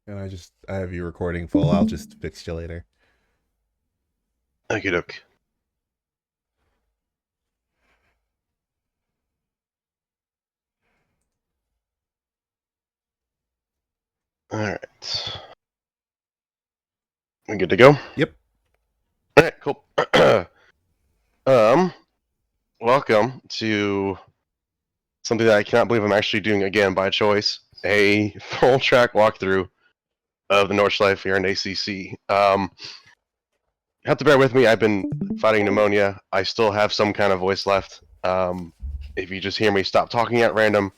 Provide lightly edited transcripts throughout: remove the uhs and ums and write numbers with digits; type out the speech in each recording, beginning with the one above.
And I have you recording full. I'll just fix you later. Okay, doke. All right. We good to go? Yep. All right, cool. um, welcome to something that I cannot believe I'm actually doing again by choice. A full track walkthrough of the Nordschleife here in ACC. You have to bear with me. I've been fighting pneumonia. I still have some kind of voice left. If you just hear me stop talking at random,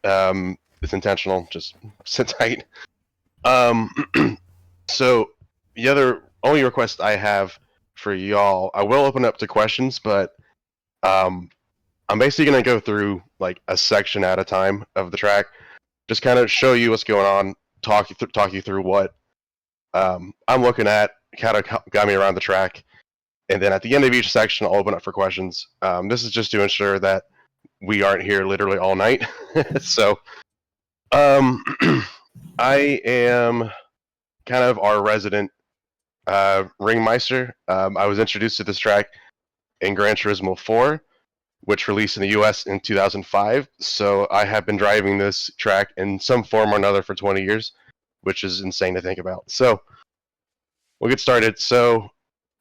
it's intentional. Just sit tight. Um, so the other only request I have for y'all, I will open up to questions, but um, I'm basically gonna go through like a section at a time of the track, just kind of show you what's going on, talk you through what I'm looking at, kind of got me around the track, and then at the end of each section, I'll open up for questions. This is just to ensure that we aren't here literally all night. So um, I am kind of our resident ringmeister. I was introduced to this track in Gran Turismo 4, which released in the US in 2005. So I have been driving this track in some form or another for 20 years, which is insane to think about. So we'll get started. So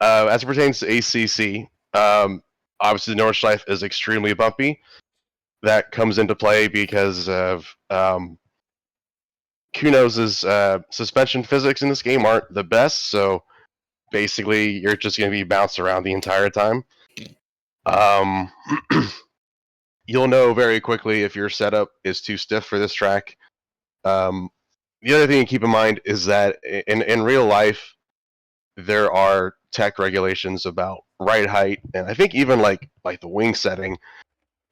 as it pertains to ACC, obviously the Nordschleife is extremely bumpy. That comes into play because of Kunos's suspension physics in this game aren't the best. So basically, you're just going to be bounced around the entire time. Um, you'll know very quickly if your setup is too stiff for this track. Um, the other thing to keep in mind is that in real life, there are tech regulations about ride height, and I think even like the wing setting.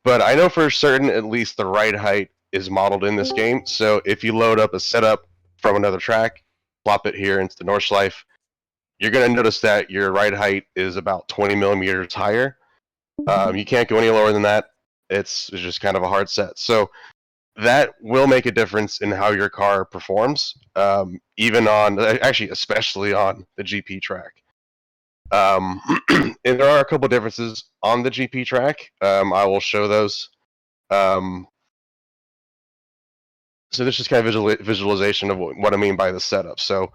But I know for certain, at least the ride height is modeled in this game. So if you load up a setup from another track, plop it here into the Nordschleife, you're going to notice that your ride height is about 20 millimeters higher. You can't go any lower than that. It's just kind of a hard set. So that will make a difference in how your car performs, even on, actually, especially on the GP track. Um, and there are a couple differences on the GP track. I will show those. Um, so this is kind of visualization of what I mean by the setup. So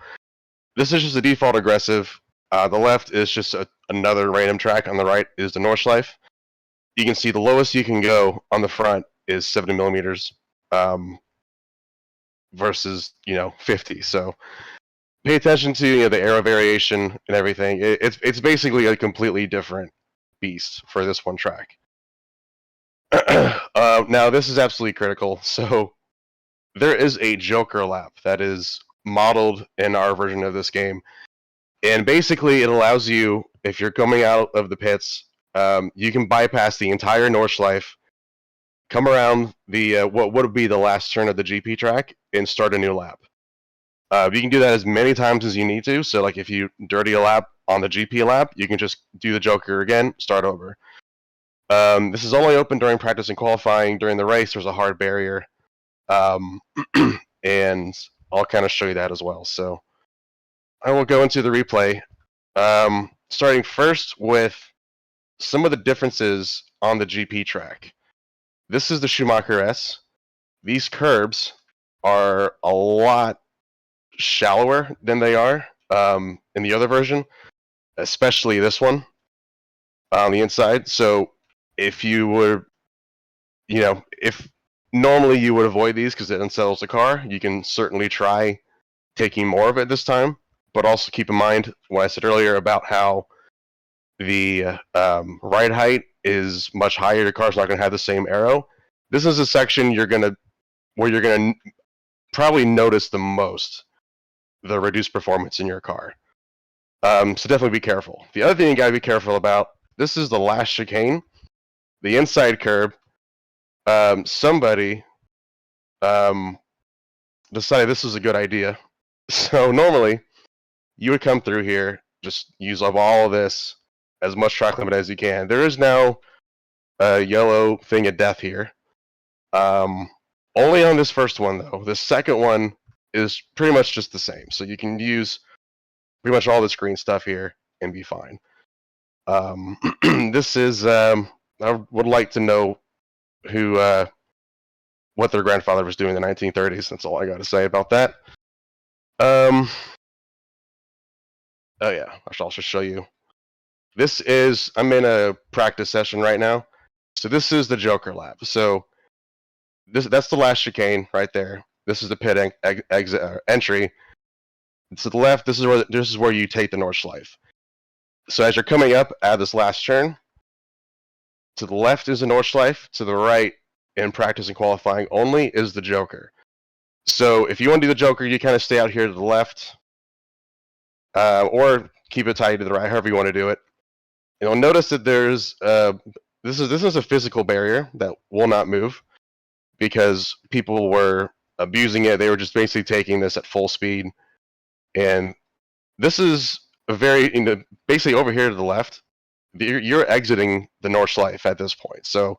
this is just a default aggressive. The left is just another random track. On the right is the Nordschleife. You can see the lowest you can go on the front is 70 millimeters um, versus 50. So pay attention to the aero variation and everything. It's basically a completely different beast for this one track. Now this is absolutely critical. So there is a Joker lap that is modeled in our version of this game, and basically it allows you, if you're coming out of the pits, you can bypass the entire Nordschleife, come around the what would be the last turn of the GP track, and start a new lap. You can do that as many times as you need to. So, like if you dirty a lap on the GP lap, you can just do the Joker again, start over. This is only open during practice and qualifying. During the race, there's a hard barrier, um, and I'll kind of show you that as well. So, I will go into the replay, starting first with some of the differences on the GP track. This is the Schumacher S. These curbs are a lot shallower than they are in the other version, especially this one on the inside. So if you would, if normally you would avoid these because it unsettles the car, you can certainly try taking more of it this time. But also keep in mind what I said earlier about how the ride height is much higher. Your car's not going to have the same aero. This is a section where you're gonna probably notice the most the reduced performance in your car. So definitely be careful. The other thing you gotta be careful about, this is the last chicane, the inside curb. Somebody um, decided this was a good idea. So normally you would come through here, just use up all of this, as much track limit as you can. There is now a yellow thing of death here. Um, only on this first one though. The second one, is pretty much just the same. So you can use pretty much all this green stuff here and be fine. This is I would like to know who what their grandfather was doing in the 1930s. That's all I got to say about that. Oh yeah, I should also show you. This is, I'm in a practice session right now. So this is the Joker lap. So that's the last chicane right there. This is the pit exit entry. To the left, this is where you take the Nordschleife. So as you're coming up out of this last turn, to the left is the Nordschleife. To the right, in practice and qualifying only, is the Joker. So if you want to do the Joker, you kind of stay out here to the left, or keep it tight to the right, however you want to do it. You'll notice that there's this is a physical barrier that will not move because people were abusing it. They were just basically taking this at full speed, and this is a very basically over here to the left. You're exiting the Nordschleife at this point, so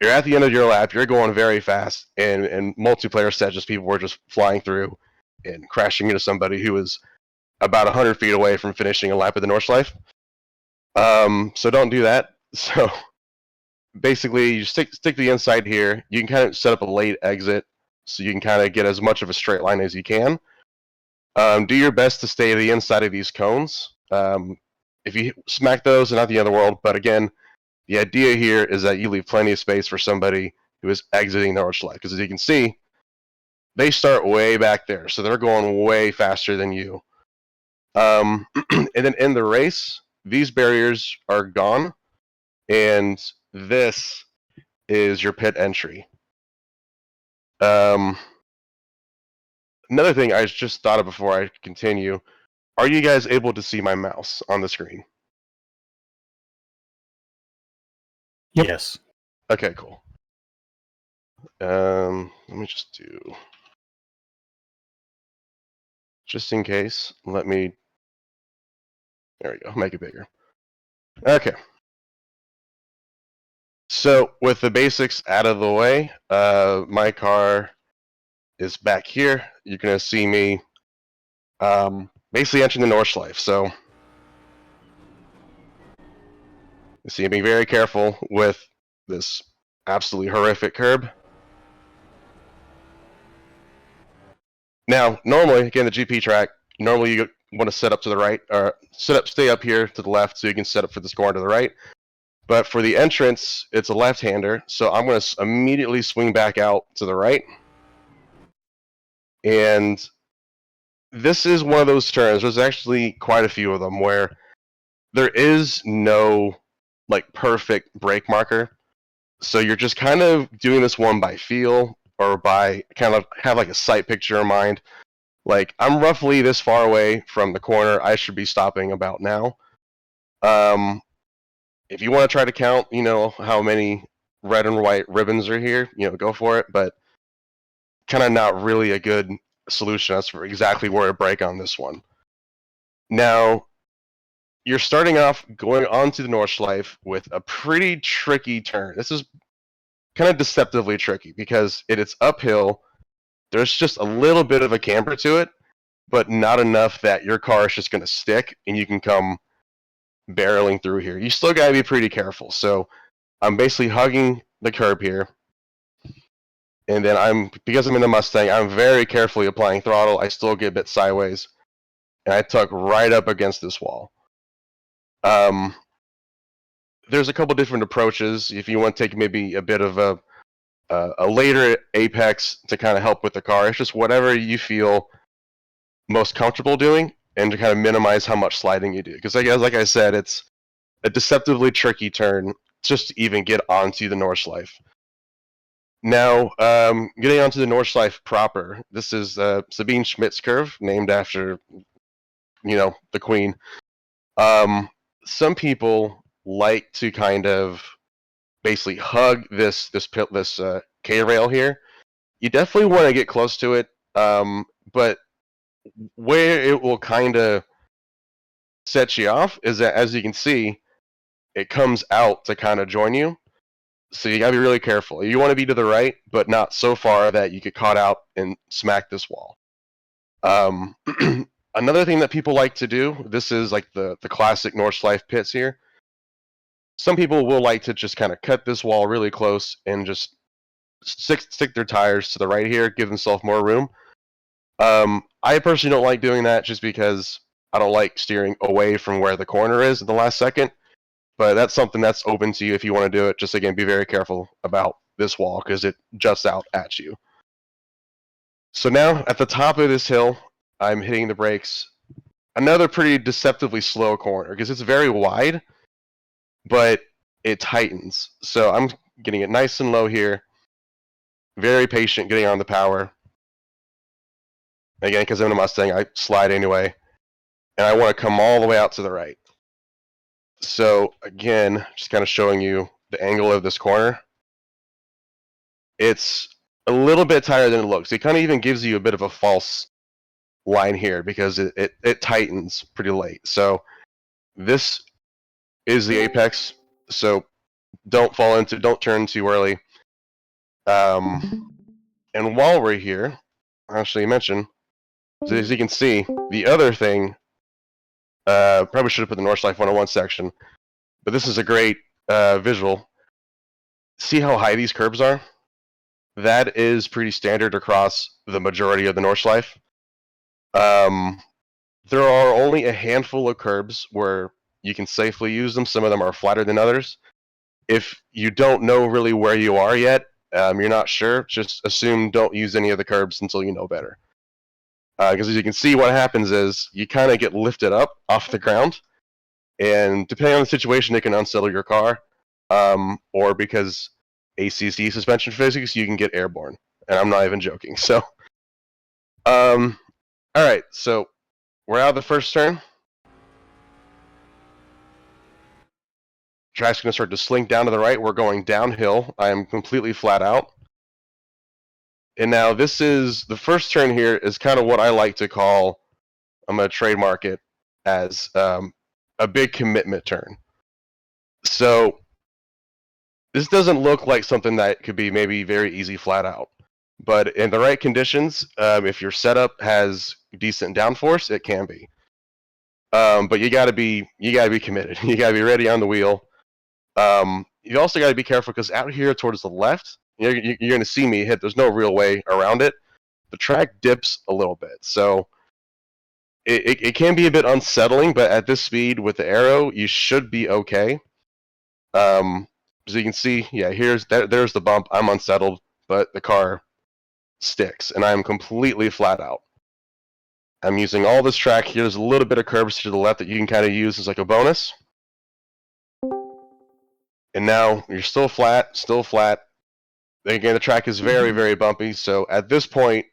you're at the end of your lap. You're going very fast, and multiplayer sessions, people were just flying through and crashing into somebody who was about 100 feet away from finishing a lap of the Nordschleife. So don't do that. So basically, you stick to the inside here. You can kind of set up a late exit, so you can kind of get as much of a straight line as you can. Do your best to stay to the inside of these cones. If you smack those, they're not the end of the world. But again, the idea here is that you leave plenty of space for somebody who is exiting the Nordschleife. Because as you can see, they start way back there, so they're going way faster than you. And then in the race, these barriers are gone, and this is your pit entry. Another thing I just thought of before I continue, are you guys able to see my mouse on the screen? Yep. Yes. Okay, cool. Let me just do, just in case, let me, there we go, make it bigger. Okay. So with the basics out of the way, my car is back here. You're going to see me basically entering the Nordschleife. So you see, being very careful with this absolutely horrific curb. Now, normally, again, the GP track, normally you want to set up to the right, or stay up here to the left so you can set up for this corner to the right. But for the entrance, it's a left-hander, so I'm going to immediately swing back out to the right. And this is one of those turns, there's actually quite a few of them, where there is no like perfect brake marker. So you're just kind of doing this one by feel, or by kind of have like a sight picture in mind. Like, I'm roughly this far away from the corner, I should be stopping about now. If you want to try to count, you know, how many red and white ribbons are here, you know, go for it, but kind of not really a good solution as for exactly where to brake on this one. Now, you're starting off going onto the Nordschleife with a pretty tricky turn. This is kind of deceptively tricky because it's uphill. There's just a little bit of a camber to it, but not enough that your car is just going to stick and you can come barreling through here. You still got to be pretty careful. So I'm basically hugging the curb here. And then because I'm in the Mustang, I'm very carefully applying throttle. I still get a bit sideways. And I tuck right up against this wall. There's a couple different approaches. If you want to take maybe a bit of a later apex to kind of help with the car, it's just whatever you feel most comfortable doing, and to kind of minimize how much sliding you do. Because like I said, it's a deceptively tricky turn just to even get onto the Nordschleife. Now, getting onto the Nordschleife proper, this is Sabine Schmidt's curve, named after, you know, the Queen. Some people like to kind of basically hug this K-rail here. You definitely want to get close to it, but where it will kind of set you off is that, as you can see, it comes out to kind of join you. So you gotta be really careful. You want to be to the right, but not so far that you get caught out and smack this wall. Um, another thing that people like to do, this is like the classic Nordschleife pits here. Some people will like to just kind of cut this wall really close and just stick their tires to the right here, give themselves more room. I personally don't like doing that just because I don't like steering away from where the corner is at the last second. But that's something that's open to you if you want to do it. Just again, be very careful about this wall because it juts out at you. So now at the top of this hill, I'm hitting the brakes. Another pretty deceptively slow corner because it's very wide, but it tightens. So I'm getting it nice and low here. Very patient getting on the power. Again, because I'm in a Mustang, I slide anyway. And I want to come all the way out to the right. So again, just kind of showing you the angle of this corner. It's a little bit tighter than it looks. It kind of even gives you a bit of a false line here because it tightens pretty late. So this is the apex. So don't turn too early. And while we're here, I'll actually mention, as you can see, the other thing, probably should have put the Nordschleife 101 section, but this is a great visual. See how high these curbs are? That is pretty standard across the majority of the Nordschleife. There are only a handful of curbs where you can safely use them. Some of them are flatter than others. If you don't know really where you are yet, you're not sure, just assume don't use any of the curbs until you know better. Because as you can see, what happens is you kind of get lifted up off the ground, and depending on the situation, it can unsettle your car, or because ACC suspension physics, you can get airborne, and I'm not even joking. So, all right, so we're out of the first turn. Track's going to start to slink down to the right. We're going downhill. I am completely flat out. And now this is, the first turn here is kind of what I like to call, I'm going to trademark it as a big commitment turn. So this doesn't look like something that could be maybe very easy flat out. But in the right conditions, if your setup has decent downforce, it can be. But you gotta be committed. You gotta be ready on the wheel. You also gotta be careful because out here towards the left, you're gonna see me hit. There's no real way around it. The track dips a little bit, so it can be a bit unsettling. But at this speed with the arrow, you should be okay. As you can see, yeah, there's the bump. I'm unsettled, but the car sticks, and I'm completely flat out. I'm using all this track. Here's a little bit of curbs to the left that you can kind of use as like a bonus. And now you're still flat, Again, the track is very, very bumpy. So at this point,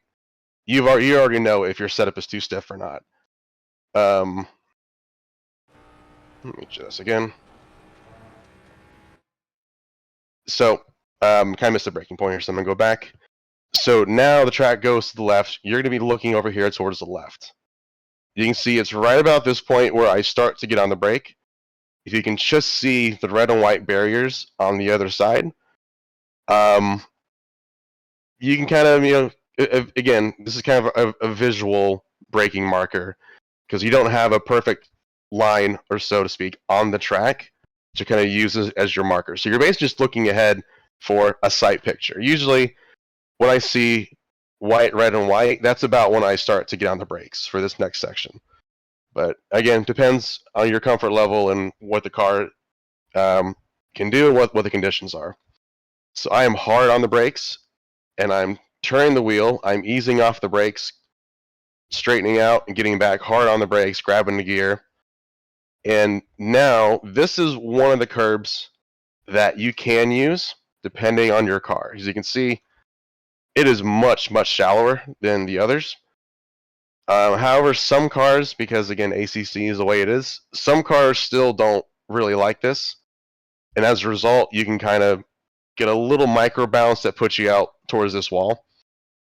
you already know if your setup is too stiff or not. Let me do this again. So kind of missed a breaking point here, so I'm gonna go back. So now the track goes to the left. You're gonna be looking over here towards the left. You can see it's right about this point where I start to get on the brake. If you can just see the red and white barriers on the other side, you can kind of, again, this is kind of a visual braking marker because you don't have a perfect line, or so to speak, on the track to kind of use as your marker. So you're basically just looking ahead for a sight picture. Usually, when I see white, red, and white, that's about when I start to get on the brakes for this next section. But again, depends on your comfort level and what the car can do and what the conditions are. So I am hard on the brakes, and I'm turning the wheel. I'm easing off the brakes, straightening out, and getting back hard on the brakes, grabbing the gear. And now this is one of the curbs that you can use depending on your car. As you can see, it is much, much shallower than the others. However, some cars, because again, ACC is the way it is, some cars still don't really like this. And as a result, you can kind of get a little micro bounce that puts you out towards this wall.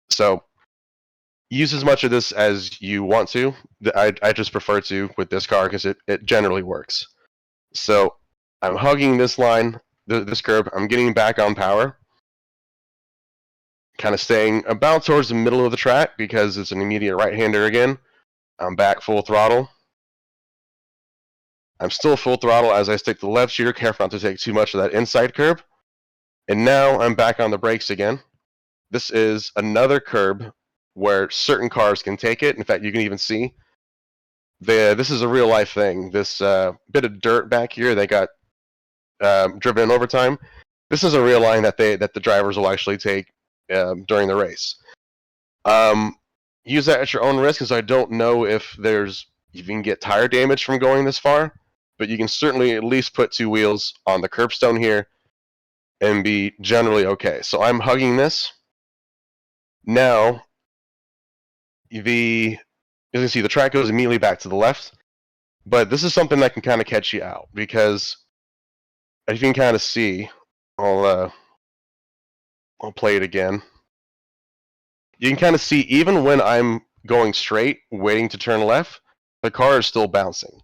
So use as much of this as you want to. I just prefer to with this car because it generally works. So I'm hugging this line, this curb. I'm getting back on power. kind of staying about towards the middle of the track because it's an immediate right-hander again. I'm back full throttle. I'm still full throttle as I stick to the left shooter, careful not to take too much of that inside curb. And now I'm back on the brakes again. This is another curb where certain cars can take it. In fact, you can even see this is a real life thing. This bit of dirt back here, they got driven in overtime. This is a real line that the drivers will actually take during the race. Use that at your own risk, because I don't know if you can get tire damage from going this far, but you can certainly at least put 2 wheels on the curbstone here and be generally okay. So I'm hugging this. Now, as you can see, the track goes immediately back to the left, but this is something that can kind of catch you out, because as you can kind of see, I'll play it again. You can kind of see, even when I'm going straight, waiting to turn left, the car is still bouncing.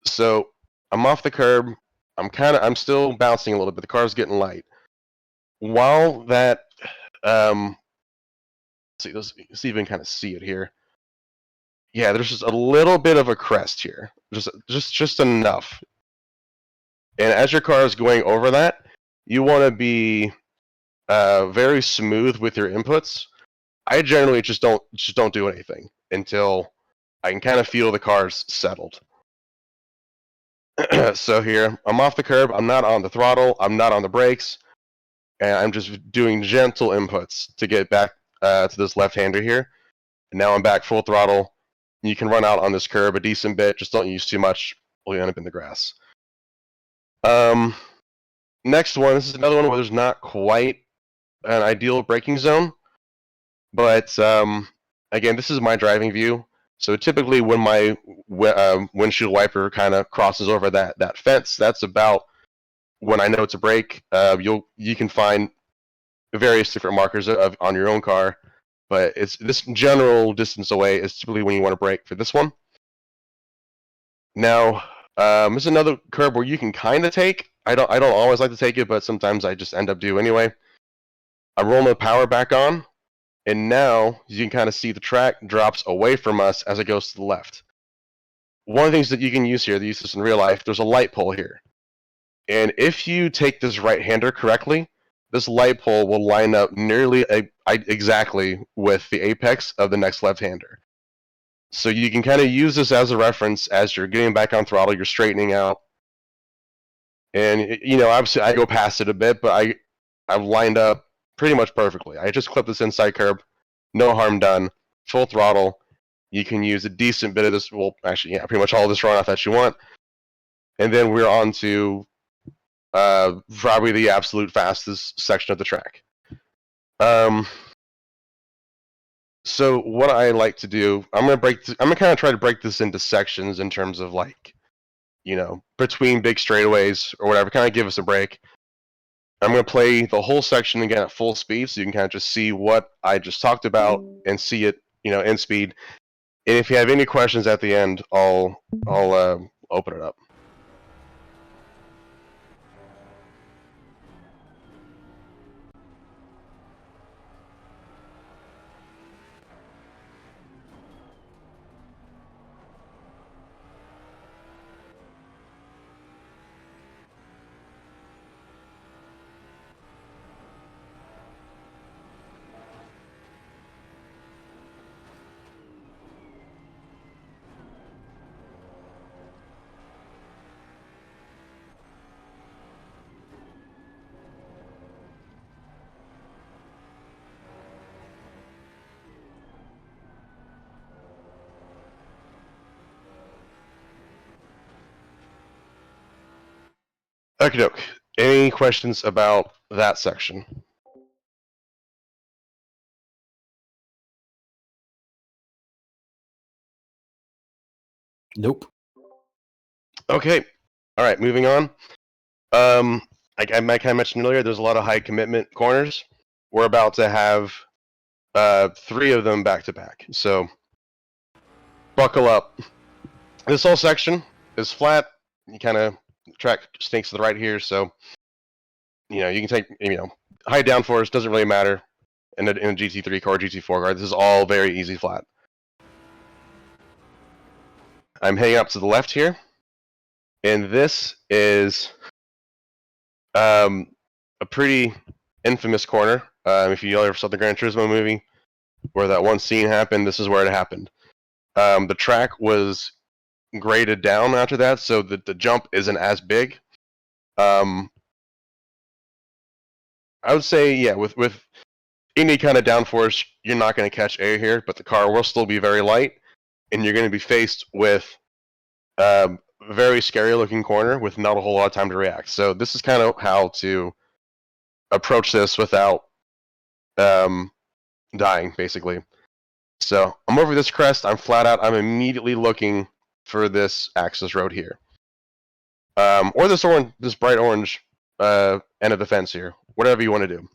So I'm off the curb. I'm still bouncing a little bit. The car's getting light. While that, see if you can kind of see it here. Yeah, there's just a little bit of a crest here, just enough. And as your car is going over that, you want to be very smooth with your inputs. I generally just don't do anything until I can kind of feel the car's settled. So here, I'm off the curb. I'm not on the throttle. I'm not on the brakes, and I'm just doing gentle inputs to get back to this left-hander here. And now I'm back full throttle. You can run out on this curb a decent bit. Just don't use too much, or you end up in the grass. Next one. This is another one where there's not quite an ideal braking zone, but again, this is my driving view. So typically, when my windshield wiper kind of crosses over that fence, that's about when I know it's a brake. You can find various different markers on your own car, but it's this general distance away is typically when you want to brake for this one. Now, this is another curb where you can kind of take. I don't always like to take it, but sometimes I just end up doing anyway. I'm rolling the power back on. And now you can kind of see the track drops away from us as it goes to the left. One of the things that you can use here, they use this in real life, there's a light pole here. And if you take this right-hander correctly, this light pole will line up nearly exactly with the apex of the next left-hander. So you can kind of use this as a reference as you're getting back on throttle, you're straightening out. And, obviously I go past it a bit, but I've lined up pretty much perfectly. I just clipped this inside curb, no harm done, full throttle. You can use a decent bit of this, well, actually, yeah, pretty much all of this runoff that you want. And then we're on to probably the absolute fastest section of the track. So what I like to do, I'm gonna kind of try to break this into sections in terms of between big straightaways or whatever, kind of give us a break. I'm going to play the whole section again at full speed, so you can kind of just see what I just talked about and see it, in speed. And if you have any questions at the end, I'll open it up. Okie doke. Any questions about that section? Nope. Okay. All right, moving on. Like I kind of mentioned earlier, there's a lot of high commitment corners. We're about to have 3 of them back to back. So buckle up. This whole section is flat. You kind of track snakes to the right here, so you can take high downforce doesn't really matter in a GT3 car, GT4 car. This is all very easy flat. I'm heading up to the left here, and this is a pretty infamous corner. If you ever saw the Gran Turismo movie, where that one scene happened, this is where it happened. The track was graded down after that, so the jump isn't as big. I would say, yeah, with any kind of downforce, you're not going to catch air here, but the car will still be very light, and you're going to be faced with a very scary looking corner with not a whole lot of time to react. So this is kind of how to approach this without dying, basically. So I'm over this crest, I'm flat out, I'm immediately looking for this access road here. Or this bright orange end of the fence here, whatever you want to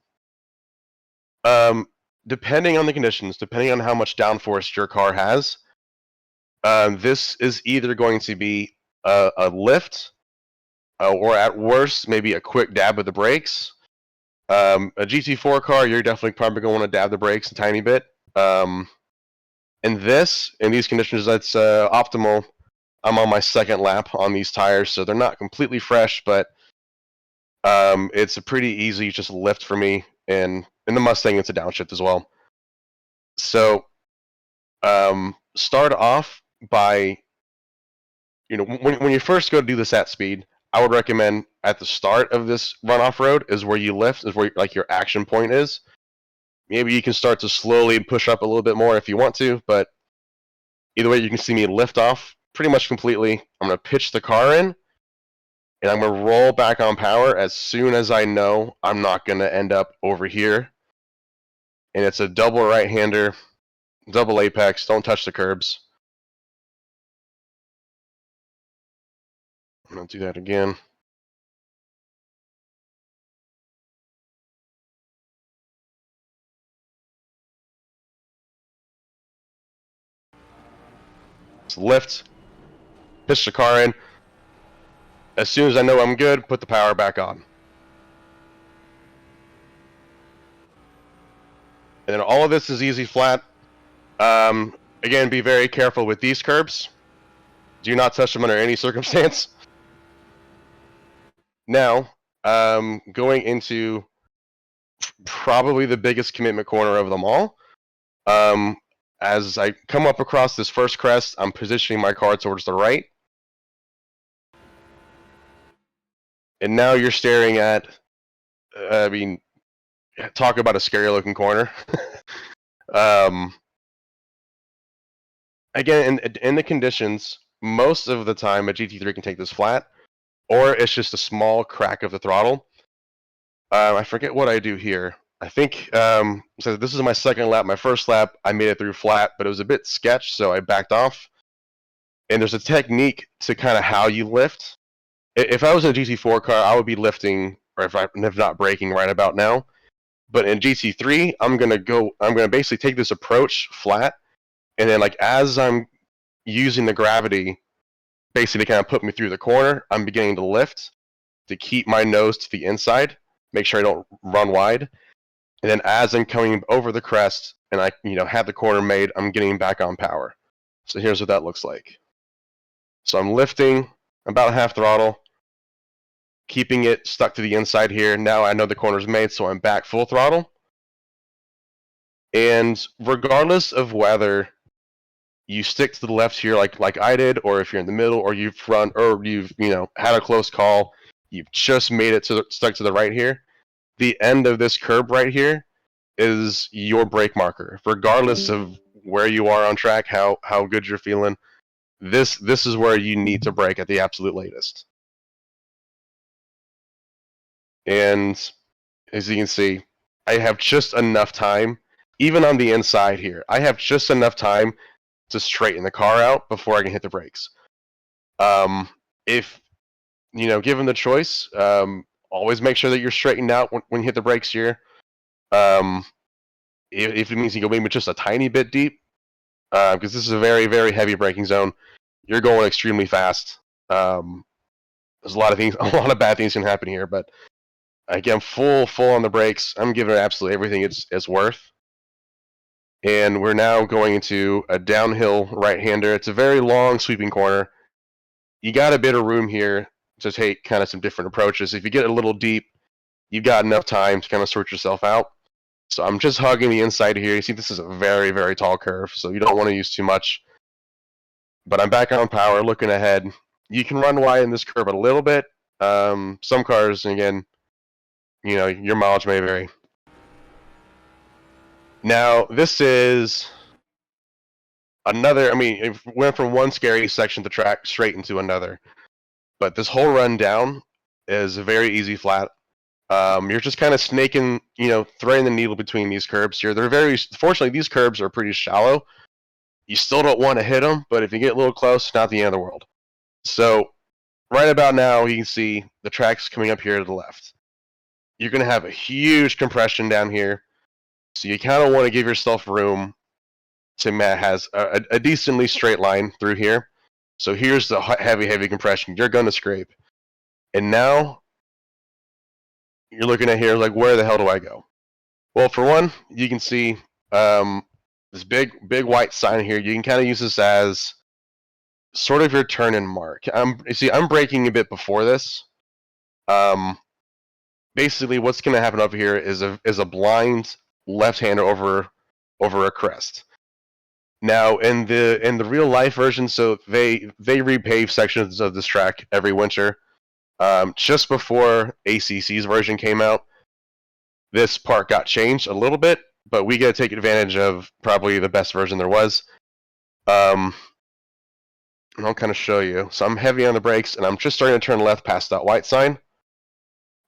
do. Depending on the conditions, depending on how much downforce your car has, this is either going to be a lift, or at worst, maybe a quick dab of the brakes. A GT4 car, you're definitely probably going to want to dab the brakes a tiny bit. In these conditions, that's optimal. I'm on my second lap on these tires, so they're not completely fresh, but it's a pretty easy just lift for me. And in the Mustang, it's a downshift as well. So start off by, when you first go to do this at speed, I would recommend at the start of this runoff road is where you lift, is where like your action point is. Maybe you can start to slowly push up a little bit more if you want to, but either way, you can see me lift off pretty much completely. I'm going to pitch the car in, and I'm going to roll back on power as soon as I know I'm not going to end up over here. And it's a double right-hander, double apex, don't touch the curbs. I'm going to do that again. Just lift, pitch the car in. As soon as I know I'm good, put the power back on. And then all of this is easy flat. Again, be very careful with these curbs. Do not touch them under any circumstance. Now, going into probably the biggest commitment corner of them all. As I come up across this first crest, I'm positioning my car towards the right. And now you're staring at, talk about a scary looking corner. Again, in the conditions, most of the time a GT3 can take this flat, or it's just a small crack of the throttle. I forget what I do here. I think, so this is my second lap. My first lap, I made it through flat, but it was a bit sketch, so I backed off. And there's a technique to kind of how you lift. If I was in a GT4 car, I would be lifting, or if not braking right about now. But in GT3, I'm gonna basically take this approach flat, and then like as I'm using the gravity, basically to kind of put me through the corner, I'm beginning to lift to keep my nose to the inside, make sure I don't run wide. And then as I'm coming over the crest and I have the corner made, I'm getting back on power. So here's what that looks like. So I'm lifting about half throttle, keeping it stuck to the inside here. Now I know the corner's made, so I'm back full throttle. And regardless of whether you stick to the left here like I did, or if you're in the middle, or you've had a close call, you've just made it stuck to the right here, the end of this curb right here is your brake marker. Regardless of where you are on track, how good you're feeling, this is where you need to brake at the absolute latest. And as you can see, I have just enough time, even on the inside here, I have just enough time to straighten the car out before I can hit the brakes. If given the choice, always make sure that you're straightened out when you hit the brakes here. If it means you go maybe just a tiny bit deep, because this is a very, very heavy braking zone, you're going extremely fast. There's a lot of bad things can happen here, but Again, full on the brakes. I'm giving it absolutely everything it's worth. And we're now going into a downhill right-hander. It's a very long sweeping corner. You got a bit of room here to take kind of some different approaches. If you get a little deep, you've got enough time to kind of sort yourself out. So I'm just hugging the inside here. You see this is a very, very tall curve, so you don't want to use too much. But I'm back on power, looking ahead. You can run wide in this curve a little bit. Some cars, again, your mileage may vary. Now, this is another, it went from one scary section of the track straight into another. But this whole run down is a very easy flat. You're just kind of snaking, threading the needle between these curbs here. Fortunately, these curbs are pretty shallow. You still don't want to hit them, but if you get a little close, not the end of the world. So, right about now, you can see the track's coming up here to the left. You're going to have a huge compression down here. So you kind of want to give yourself room to has a decently straight line through here. So here's the heavy compression. You're going to scrape. And now you're looking at here like, where the hell do I go? Well, for one, you can see this big white sign here. You can kind of use this as sort of your turn and mark. I'm braking a bit before this. Basically, what's going to happen over here is a blind left-hander over a crest. Now, in the real life version, so they repave sections of this track every winter. Just before ACC's version came out, this part got changed a little bit, but we got to take advantage of probably the best version there was. And I'll kind of show you. So I'm heavy on the brakes, and I'm just starting to turn left past that white sign.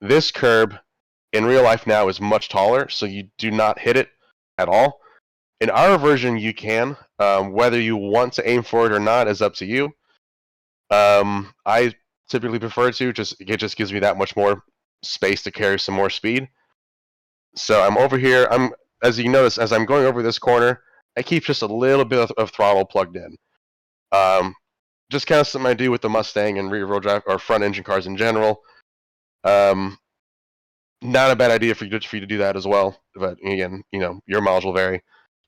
This curb in real life now is much taller, so you do not hit it at all. In our version, you can. Whether you want to aim for it or not is up to you. I typically prefer to. It just gives me that much more space to carry some more speed. So I'm over here. As you notice, as I'm going over this corner, I keep just a little bit of throttle plugged in. Just kind of something I do with the Mustang and rear-wheel drive or front-engine cars in general. Not a bad idea for you to do that as well. But again, your mileage will vary.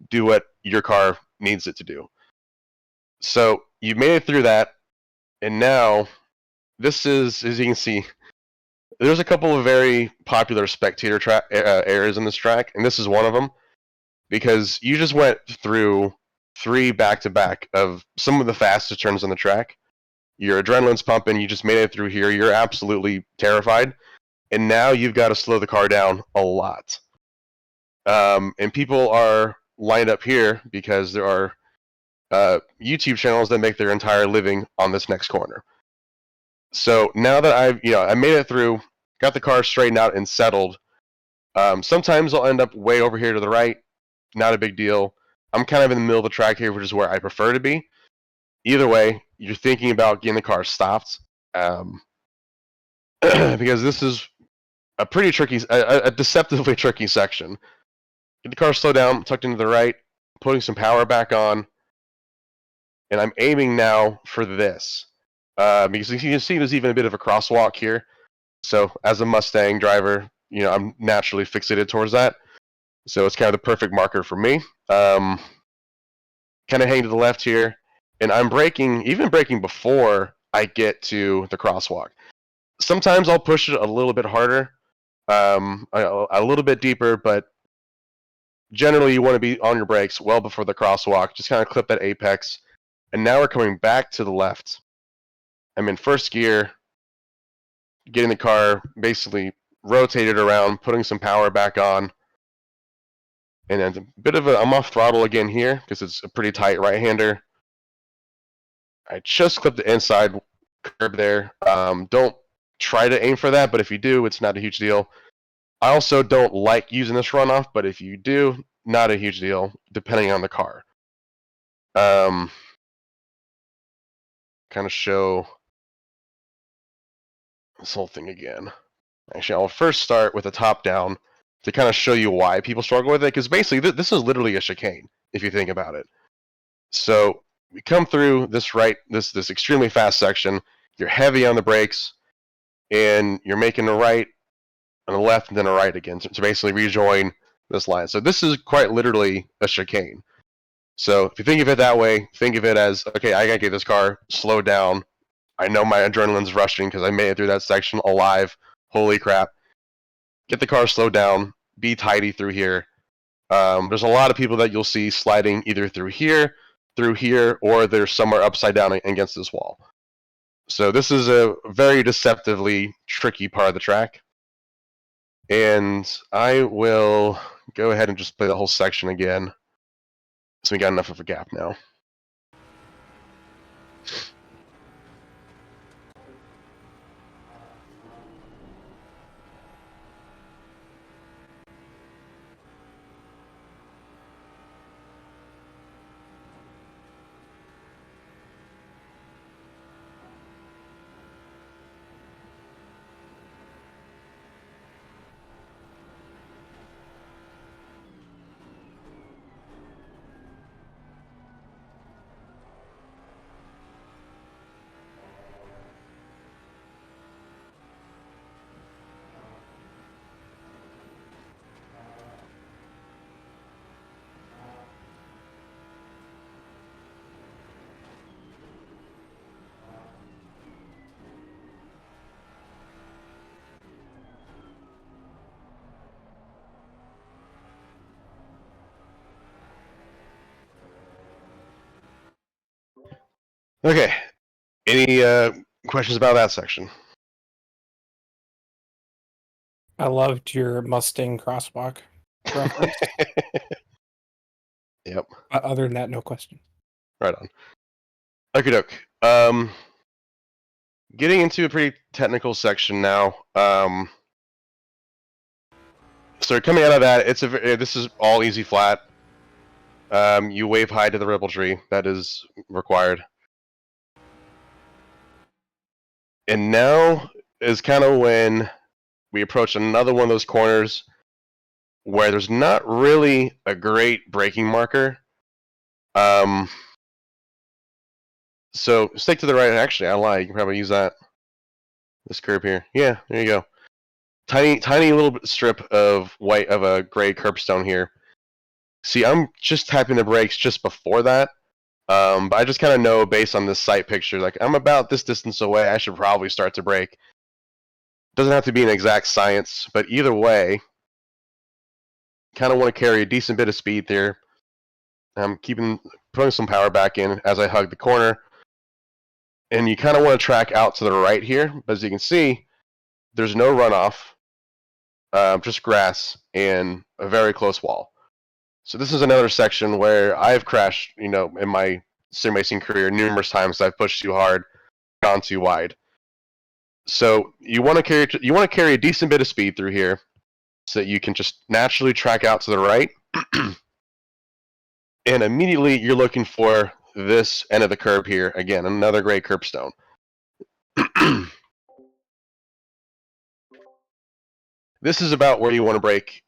Do what your car needs it to do. So you made it through that, and now this is, as you can see, there's a couple of very popular spectator areas in this track, and this is one of them, because you just went through 3 back-to-back of some of the fastest turns on the track. Your adrenaline's pumping, you just made it through here, you're absolutely terrified, and now you've got to slow the car down a lot. And people are lined up here because there are YouTube channels that make their entire living on this next corner. So now that I made it through, got the car straightened out and settled, sometimes I'll end up way over here to the right. Not a big deal. I'm kind of in the middle of the track here, which is where I prefer to be. Either way, you're thinking about getting the car stopped, because this is a pretty tricky, a deceptively tricky section. Get the car slowed down, tucked into the right, putting some power back on, and I'm aiming now for this. Because you can see there's even a bit of a crosswalk here. So as a Mustang driver, I'm naturally fixated towards that. So it's kind of the perfect marker for me. Kind of hang to the left here, and I'm even braking before I get to the crosswalk. Sometimes I'll push it a little bit harder, a little bit deeper, but generally you want to be on your brakes well before the crosswalk. Just kind of clip that apex. And now we're coming back to the left. I'm in first gear, getting the car basically rotated around, putting some power back on. And then I'm off throttle again here because it's a pretty tight right-hander. I just clipped the inside curb there. Don't try to aim for that, but if you do, it's not a huge deal. I also don't like using this runoff, but if you do, not a huge deal, depending on the car. Kind of show this whole thing again. Actually, I'll first start with the top down to kind of show you why people struggle with it, because basically this is literally a chicane, if you think about it. So we come through this extremely fast section, you're heavy on the brakes, and you're making a right, and a left, and then a right again to basically rejoin this line. So this is quite literally a chicane. So if you think of it that way, think of it as, okay, I gotta get this car slowed down. I know my adrenaline's rushing because I made it through that section alive. Holy crap. Get the car slowed down. Be tidy through here. There's a lot of people that you'll see sliding either through here, or they're somewhere upside down against this wall. So this is a very deceptively tricky part of the track. And I will go ahead and just play the whole section again. So we got enough of a gap now. Okay. Any questions about that section? I loved your Mustang crosswalk reference. Yep. Other than that, no question. Right on. Okay, doke. Getting into a pretty technical section now. So coming out of that, this is all easy flat. You wave high to the ripple tree. That is required. And now is kind of when we approach another one of those corners where there's not really a great braking marker. So stick to the right. Actually, I lie. You can probably use that. This curb here. Yeah, there you go. Tiny little strip of white of a gray curbstone here. See, I'm just tapping the brakes just before that. But I just kind of know based on this sight picture, like I'm about this distance away, I should probably start to brake. Doesn't have to be an exact science, but either way, kind of want to carry a decent bit of speed there. I'm putting some power back in as I hug the corner. And you kind of want to track out to the right here, but as you can see, there's no runoff, just grass and a very close wall. So this is another section where I've crashed, in my sim racing career numerous times. I've pushed too hard, gone too wide. So you want to carry a decent bit of speed through here, so that you can just naturally track out to the right. And immediately you're looking for this end of the curb here. Again, another gray curbstone. This is about where you want to brake,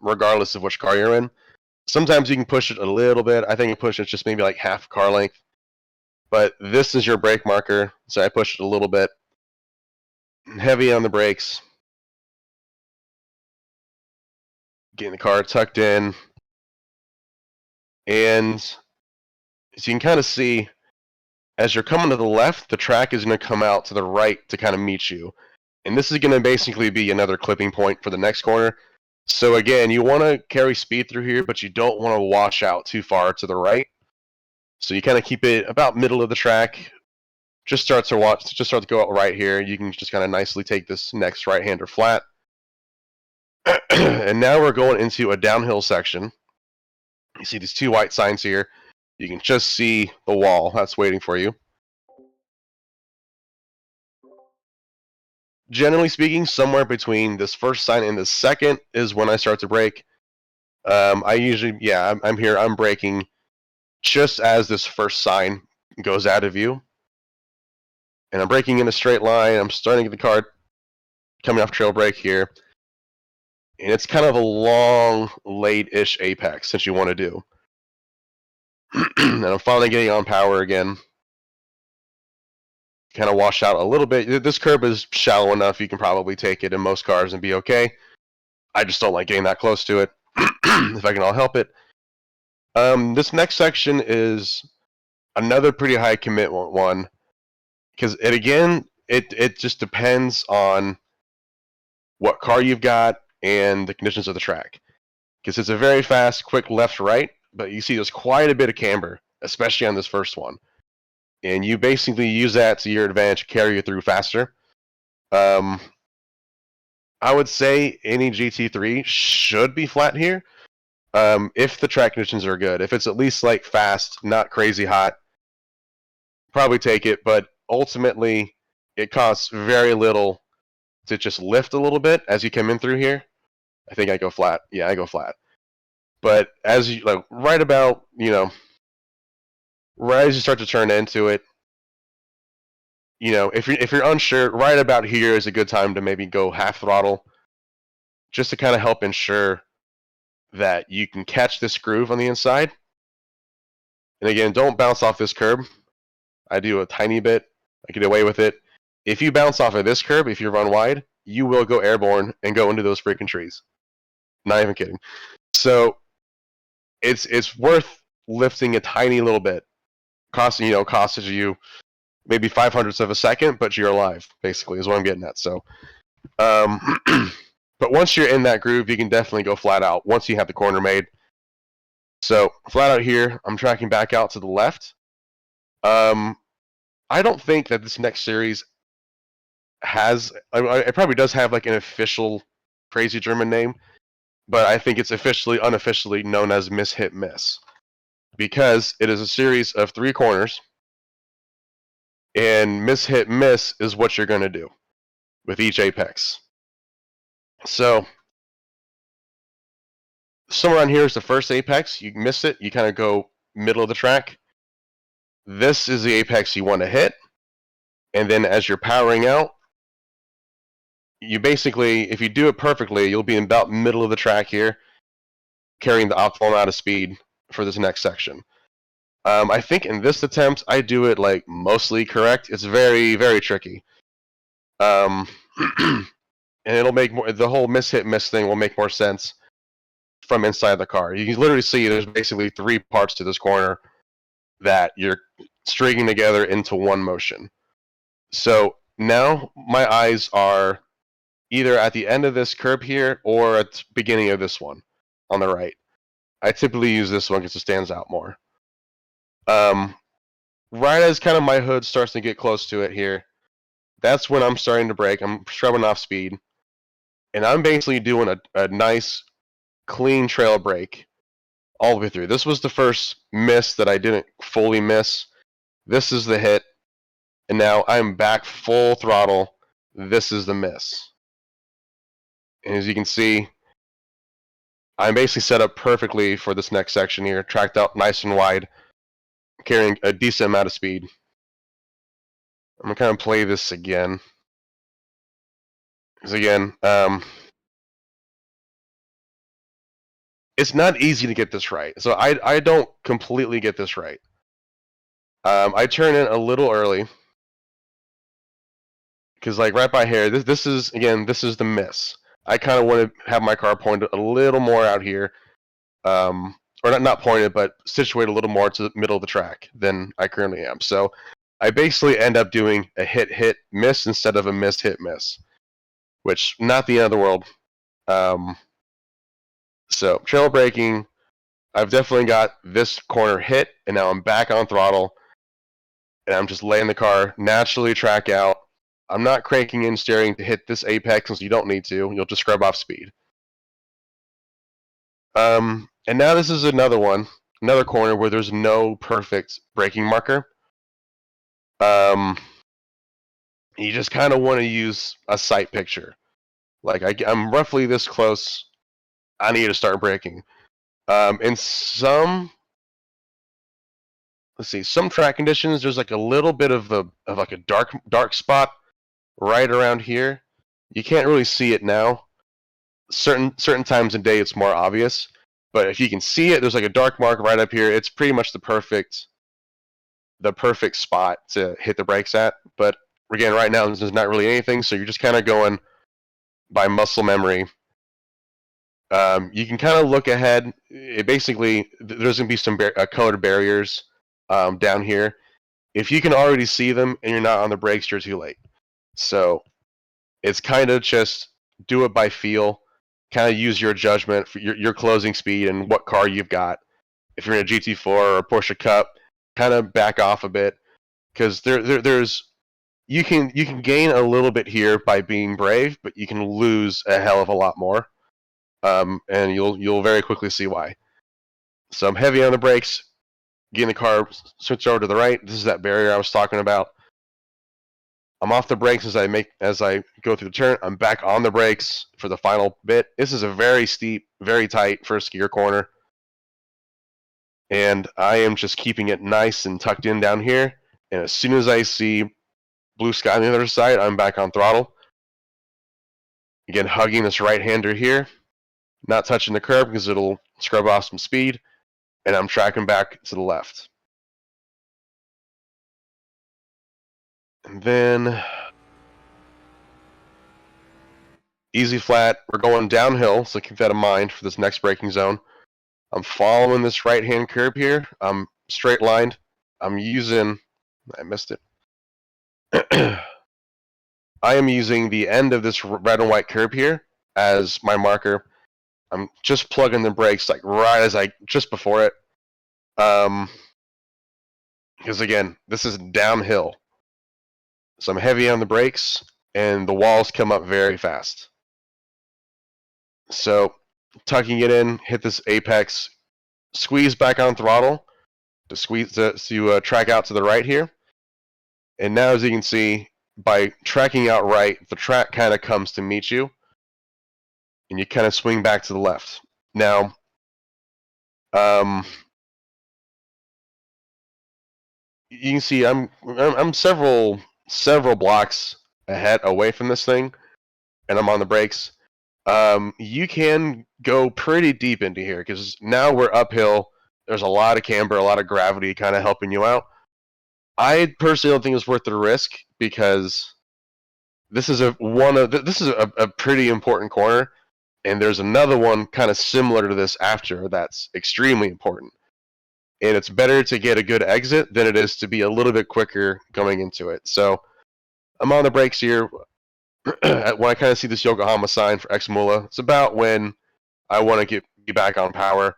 regardless of which car you're in. Sometimes you can push it a little bit. I think you push it just maybe like half car length. But this is your brake marker, so I pushed it a little bit. Heavy on the brakes. Getting the car tucked in. And as you can kind of see, as you're coming to the left, the track is going to come out to the right to kind of meet you. And this is going to basically be another clipping point for the next corner. So again, you want to carry speed through here, but you don't want to wash out too far to the right. So you kind of keep it about middle of the track. Just start to go out right here. You can just kind of nicely take this next right-hander flat. And now we're going into a downhill section. You see these two white signs here. You can just see the wall that's waiting for you. Generally speaking, somewhere between this first sign and the second is when I start to brake. I'm here. I'm braking just as this first sign goes out of view. And I'm braking in a straight line. I'm starting to get the car coming off trail brake here. And it's kind of a long, late-ish apex that you want to do. And I'm finally getting on power again. kind of wash out a little bit. This curb is shallow enough you can probably take it in most cars and be okay. I just don't like getting that close to it if I can all help it. This next section is another pretty high commit one because it just depends on what car you've got and the conditions of the track. Because it's a very fast, quick left-right, but you see there's quite a bit of camber, especially on this first one. And you basically use that to your advantage, carry you through faster. I would say any GT3 should be flat here, if the track conditions are good. If it's at least like fast, not crazy hot, probably take it. But ultimately, it costs very little to just lift a little bit as you come in through here. I think I go flat. Yeah, I go flat. But as you like, right about right as you start to turn into it, if you're unsure, right about here is a good time to maybe go half throttle, just to kind of help ensure that you can catch this groove on the inside. And again, don't bounce off this curb. I do a tiny bit. I get away with it. If you bounce off of this curb, if you run wide, you will go airborne and go into those freaking trees. Not even kidding. So it's worth lifting a tiny little bit. Costing you maybe 500ths of a second, but you're alive, basically, is what I'm getting at. So, but once you're in that groove, you can definitely go flat out once you have the corner made. So, flat out here, I'm tracking back out to the left. I don't think that this next series has, it probably does have like an official crazy German name, but I think it's unofficially known as Miss Hit Miss, because it is a series of 3 corners. And miss hit miss is what you're going to do with each apex. So somewhere around here is the first apex. You miss it, you kind of go middle of the track. This is the apex you want to hit. And then as you're powering out, you basically, if you do it perfectly, you'll be in about middle of the track here, carrying the optimal amount of speed for this next section. I think in this attempt, I do it like mostly correct. It's very, very tricky. And it'll make the whole miss hit miss thing will make more sense from inside the car. You can literally see there's basically 3 parts to this corner that you're stringing together into one motion. So now my eyes are either at the end of this curb here or at the beginning of this one on the right. I typically use this one because it stands out more. Right as kind of my hood starts to get close to it here, that's when I'm starting to brake. I'm scrubbing off speed. And I'm basically doing a nice, clean trail brake all the way through. This was the first miss that I didn't fully miss. This is the hit. And now I'm back full throttle. This is the miss. And as you can see, I'm basically set up perfectly for this next section here. Tracked out nice and wide, carrying a decent amount of speed. I'm going to kind of play this again. Because again, it's not easy to get this right. So I don't completely get this right. I turn in a little early. Because like right by here, this is the miss. I kind of want to have my car pointed a little more out here. Or not pointed, but situated a little more to the middle of the track than I currently am. So I basically end up doing a hit miss instead of a miss hit miss, which not the end of the world. So trail braking, I've definitely got this corner hit, and now I'm back on throttle, and I'm just laying the car naturally track out. I'm not cranking in steering to hit this apex since you don't need to. You'll just scrub off speed. And now this is another corner where there's no perfect braking marker. You just kind of want to use a sight picture. Like I'm roughly this close. I need to start braking. In some track conditions, there's like a little bit of like a dark spot right around here. You can't really see it now. Certain times of day, it's more obvious. But if you can see it, there's like a dark mark right up here. It's pretty much the perfect the perfect spot to hit the brakes at. But again, right now there's not really anything, so you're just kind of going by muscle memory. You can kind of look ahead. It basically, there's going to be some colored barriers down here. If you can already see them and you're not on the brakes, you're too late. So it's kind of just do it by feel. Kind of use your judgment for your closing speed and what car you've got. If you're in a GT4 or a Porsche Cup, kind of back off a bit, because there's you can gain a little bit here by being brave, but you can lose a hell of a lot more. And you'll very quickly see why. So I'm heavy on the brakes, getting the car switched over to the right. This is that barrier I was talking about. I'm off the brakes as I go through the turn. I'm back on the brakes for the final bit. This is a very steep, very tight first gear corner. And I am just keeping it nice and tucked in down here. And as soon as I see blue sky on the other side, I'm back on throttle. Again, hugging this right-hander here. Not touching the curb because it'll scrub off some speed. And I'm tracking back to the left. And then easy flat. We're going downhill, so keep that in mind for this next braking zone. I'm following this right-hand curb here. I'm straight lined. I'm using... I missed it. I am using the end of this red and white curb here as my marker. I'm just plugging the brakes like right as just before it. Because again, this is downhill. So I'm heavy on the brakes and the walls come up very fast. So tucking it in, hit this apex, squeeze back on throttle to track out to the right here. And now as you can see, by tracking out right, the track kind of comes to meet you. And you kind of swing back to the left. Now, you can see I'm several blocks away from this thing, and I'm on the brakes. You can go pretty deep into here because now we're uphill. There's a lot of camber, a lot of gravity kind of helping you out. I personally don't think it's worth the risk because this is a pretty important corner, and there's another one kind of similar to this after that's extremely important. And it's better to get a good exit than it is to be a little bit quicker going into it. So I'm on the brakes here. When I kind of see this Yokohama sign for X-Mula, it's about when I want to be back on power.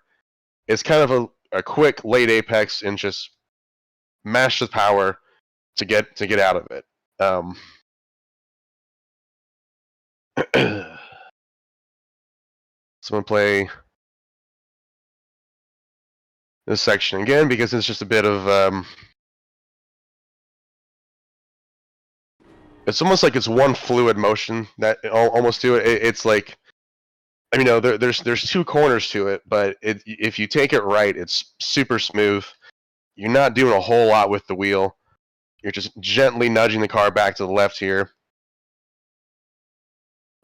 It's kind of a quick late apex and just mash the power to get out of it. So I'm going to play this section again because it's just a bit of it's almost like it's one fluid motion that almost to it. It's like, I mean, there's two corners to it, but if you take it right, it's super smooth. You're not doing a whole lot with the wheel. You're just gently nudging the car back to the left here.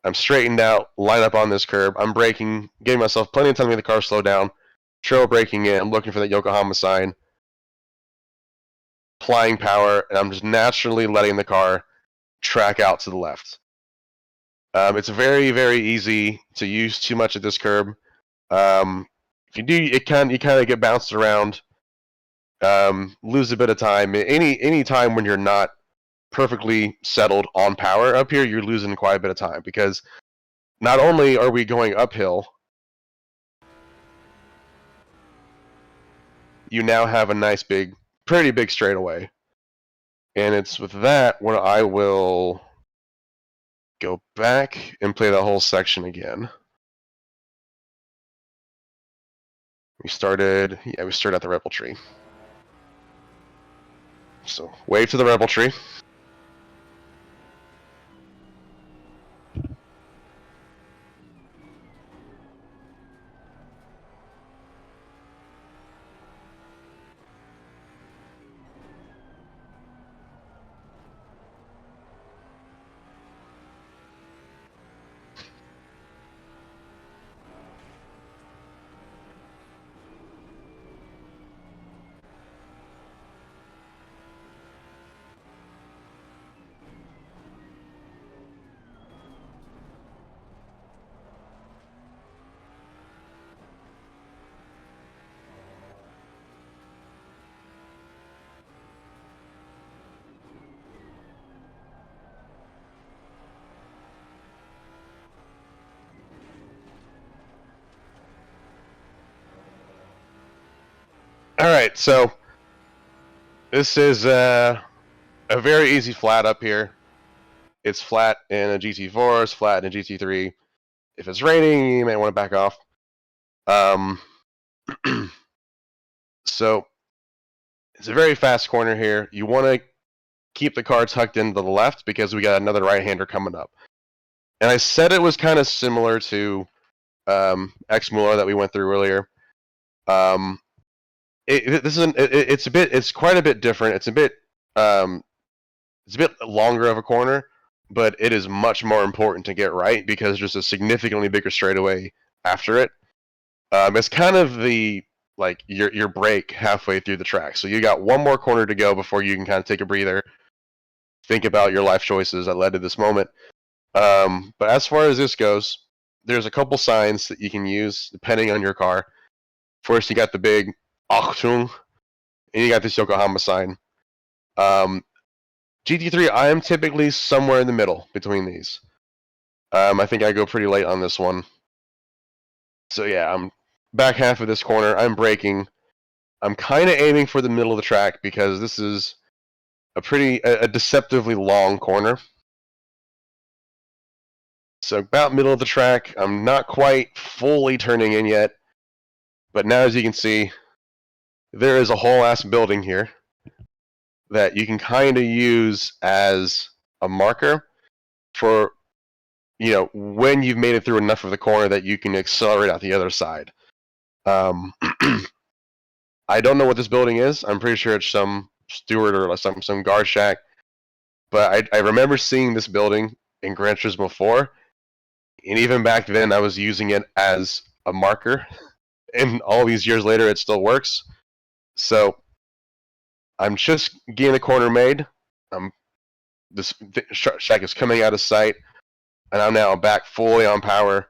I'm straightened out, line up on this curb. I'm braking, giving myself plenty of time to make the car slow down. Trail braking in. I'm looking for that Yokohama sign. Applying power, and I'm just naturally letting the car track out to the left. It's very, very easy to use too much at this curb. If you do, you kind of get bounced around, lose a bit of time. Any time when you're not perfectly settled on power up here, you're losing quite a bit of time because not only are we going uphill, you now have a nice pretty big straightaway. And it's with that when I will go back and play the whole section again. We started at the Rebel Tree. So wave to the Rebel Tree. All right, so this is a very easy flat up here. It's flat in a GT4, it's flat in a GT3. If it's raining, you may want to back off. So it's a very fast corner here. You want to keep the car tucked into the left because we got another right-hander coming up. And I said it was kind of similar to X Muller that we went through earlier. It's quite a bit different. It's a bit longer of a corner, but it is much more important to get right because there's a significantly bigger straightaway after it. It's kind of the like your break halfway through the track. So you got one more corner to go before you can kind of take a breather, think about your life choices that led to this moment. But as far as this goes, there's a couple signs that you can use depending on your car. First, you got the big Achtung, and you got this Yokohama sign. GT3, I am typically somewhere in the middle between these. I think I go pretty late on this one. So yeah, I'm back half of this corner. I'm braking. I'm kind of aiming for the middle of the track because this is a deceptively long corner. So about middle of the track. I'm not quite fully turning in yet. But now, as you can see, there is a whole ass building here that you can kind of use as a marker for, when you've made it through enough of the corner that you can accelerate out the other side. I don't know what this building is. I'm pretty sure it's some steward or some guard shack. But I remember seeing this building in Gran Turismo 4, and even back then I was using it as a marker. And all these years later, it still works. So I'm just getting the corner made. This shack is coming out of sight, and I'm now back fully on power,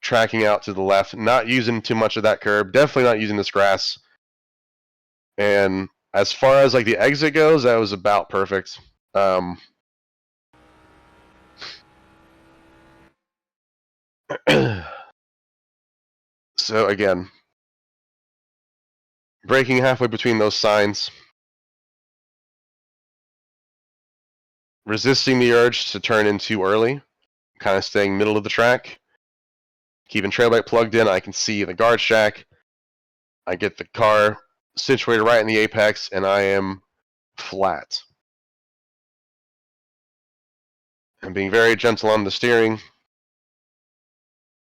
tracking out to the left, not using too much of that curb, definitely not using this grass. And as far as like the exit goes, that was about perfect. So again, braking halfway between those signs, resisting the urge to turn in too early, kind of staying middle of the track, keeping trail brake plugged in. I can see the guard shack. I get the car situated right in the apex, and I am flat. I'm being very gentle on the steering.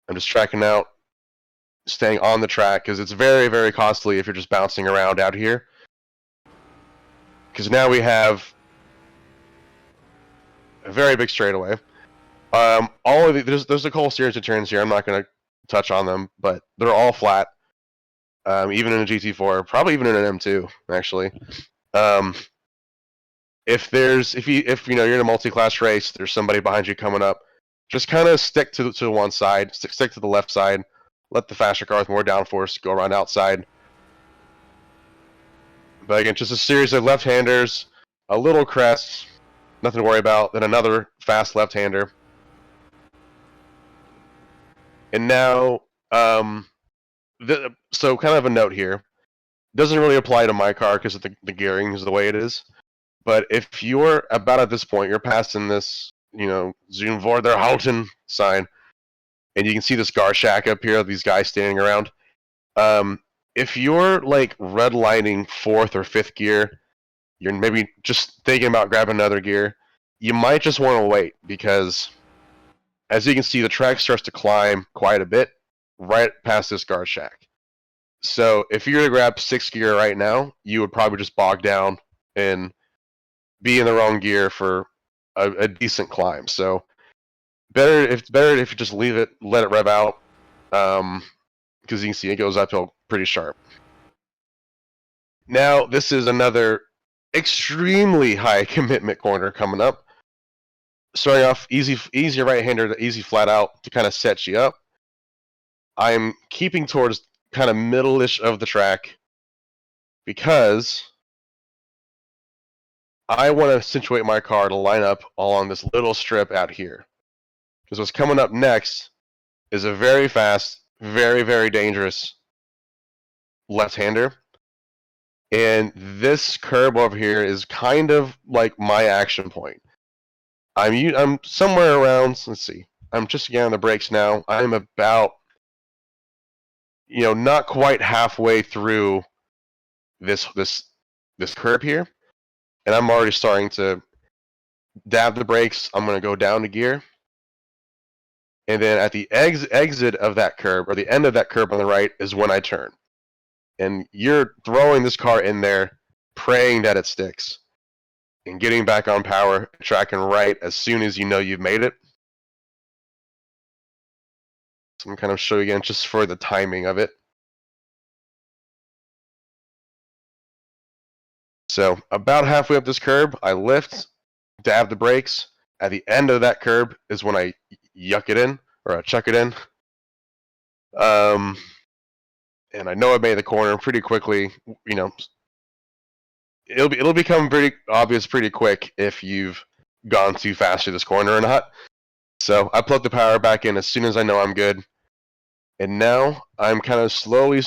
I'm just tracking out, staying on the track, because it's very, very costly if you're just bouncing around out here. Because now we have a very big straightaway. All of there's a couple series of turns here. I'm not going to touch on them, but they're all flat. Even in a GT4, probably even in an M2, actually. If you're in a multi-class race, there's somebody behind you coming up, just kind of stick to one side, stick to the left side, let the faster car with more downforce go around outside. But again, just a series of left-handers, a little crest, nothing to worry about, then another fast left-hander. And now, so kind of a note here, doesn't really apply to my car because of the gearing is the way it is. But if you're about at this point, you're passing this, Zoom vor der Halten sign, and you can see this guard shack up here, these guys standing around. If you're like redlining fourth or fifth gear, you're maybe just thinking about grabbing another gear, you might just want to wait because, as you can see, the track starts to climb quite a bit right past this guard shack. So if you were to grab sixth gear right now, you would probably just bog down and be in the wrong gear for a decent climb. So it's better if you just leave it, let it rev out, because you can see it goes uphill pretty sharp. Now this is another extremely high commitment corner coming up. Starting off easy right-hander, easy flat out to kind of set you up. I'm keeping towards kind of middle-ish of the track because I want to situate my car to line up along this little strip out here. Because what's coming up next is a very fast, very, very dangerous left-hander. And this curb over here is kind of like my action point. I'm somewhere around. Let's see. I'm just getting on the brakes now. I'm about, not quite halfway through this curb here, and I'm already starting to dab the brakes. I'm gonna go down to gear, and then at the exit of that curb, or the end of that curb on the right, is when I turn. And you're throwing this car in there, praying that it sticks, and getting back on power, tracking right as soon as you know you've made it. So I'm kind of show you again just for the timing of it. So about halfway up this curb, I lift, dab the brakes. At the end of that curb is when I yuck it in, or I chuck it in. And I know I made the corner pretty quickly. It'll become pretty obvious pretty quick if you've gone too fast through this corner or not. So I plug the power back in as soon as I know I'm good. And now I'm kind of slowly,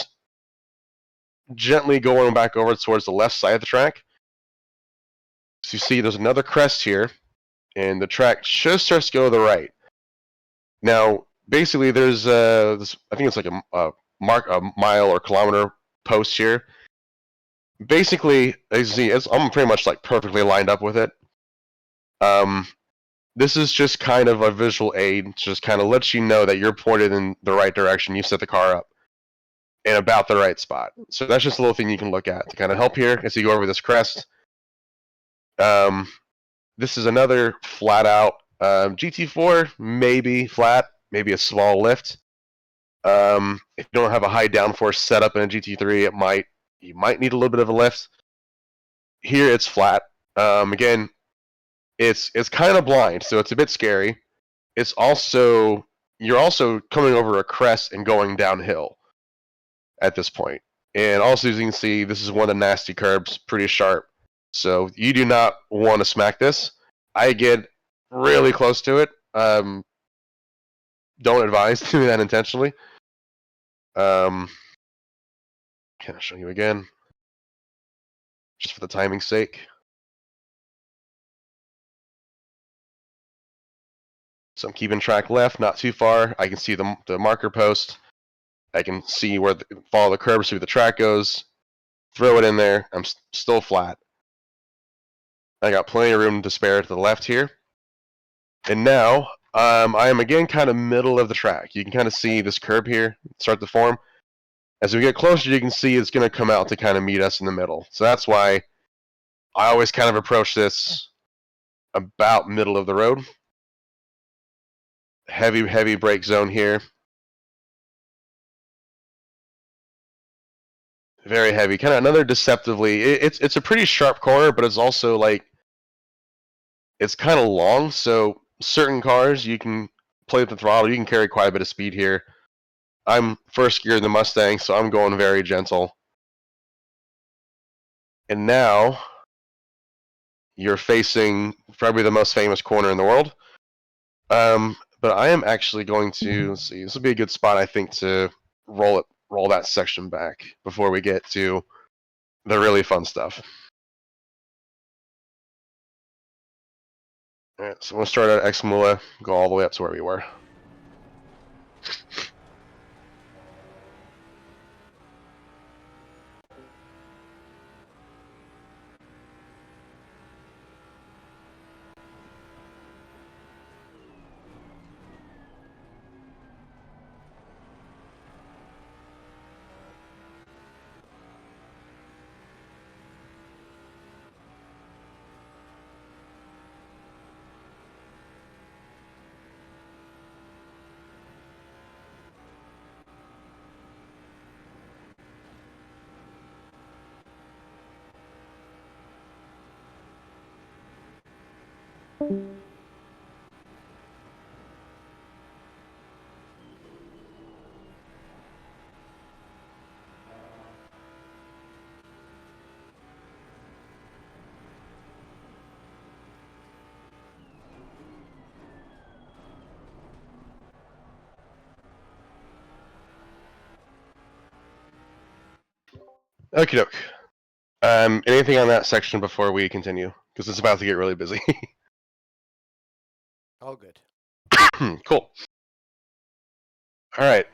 gently going back over towards the left side of the track. So you see there's another crest here, and the track just starts to go to the right. Now, basically, there's this, I think it's like a mile or kilometer post here. Basically, as you see, I'm pretty much like perfectly lined up with it. This is just kind of a visual aid, just kind of lets you know that you're pointed in the right direction. You set the car up in about the right spot. So that's just a little thing you can look at to kind of help here as you go over this crest. This is another flat out GT4, maybe flat, maybe a small lift. If you don't have a high downforce setup in a GT3, you might need a little bit of a lift. Here it's flat. Again, it's kind of blind, so it's a bit scary. It's also you're also coming over a crest and going downhill at this point. And also, as you can see, this is one of the nasty curbs, pretty sharp. So you do not want to smack this. I get really close to it. Don't advise doing that intentionally. Can I show you again? Just for the timing's sake. So I'm keeping track left, not too far. I can see the marker post. I can see where follow the curb, see where the track goes. Throw it in there. I'm still flat. I got plenty of room to spare to the left here. And now I am again kind of middle of the track. You can kind of see this curb here start to form. As we get closer, you can see it's going to come out to kind of meet us in the middle. So that's why I always kind of approach this about middle of the road. Heavy brake zone here. Very heavy. Kind of another deceptively. It's a pretty sharp corner, but it's also like it's kind of long. So certain cars you can play with the throttle. You can carry quite a bit of speed here. I'm first gear in the Mustang, so I'm going very gentle. And now you're facing probably the most famous corner in the world. But I am actually going to, let's see, this will be a good spot, I think, to roll that section back before we get to the really fun stuff. All right, so we'll start at Exmula, go all the way up to where we were. Okie doke. Anything on that section before we continue? Because it's about to get really busy. All good. Cool. All right.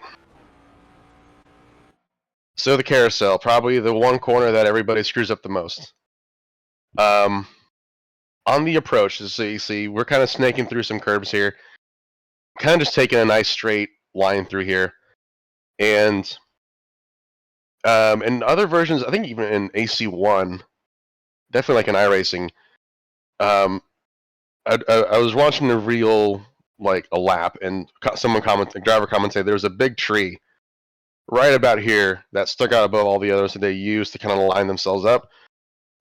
So the carousel, probably the one corner that everybody screws up the most. On the approach, so you see, we're kind of snaking through some curves here. Kind of just taking a nice straight line through here. And in other versions, I think even in AC1, definitely like in iRacing, I was watching a real, like, a lap, and a driver commented there was a big tree right about here that stuck out above all the others that they used to kind of line themselves up.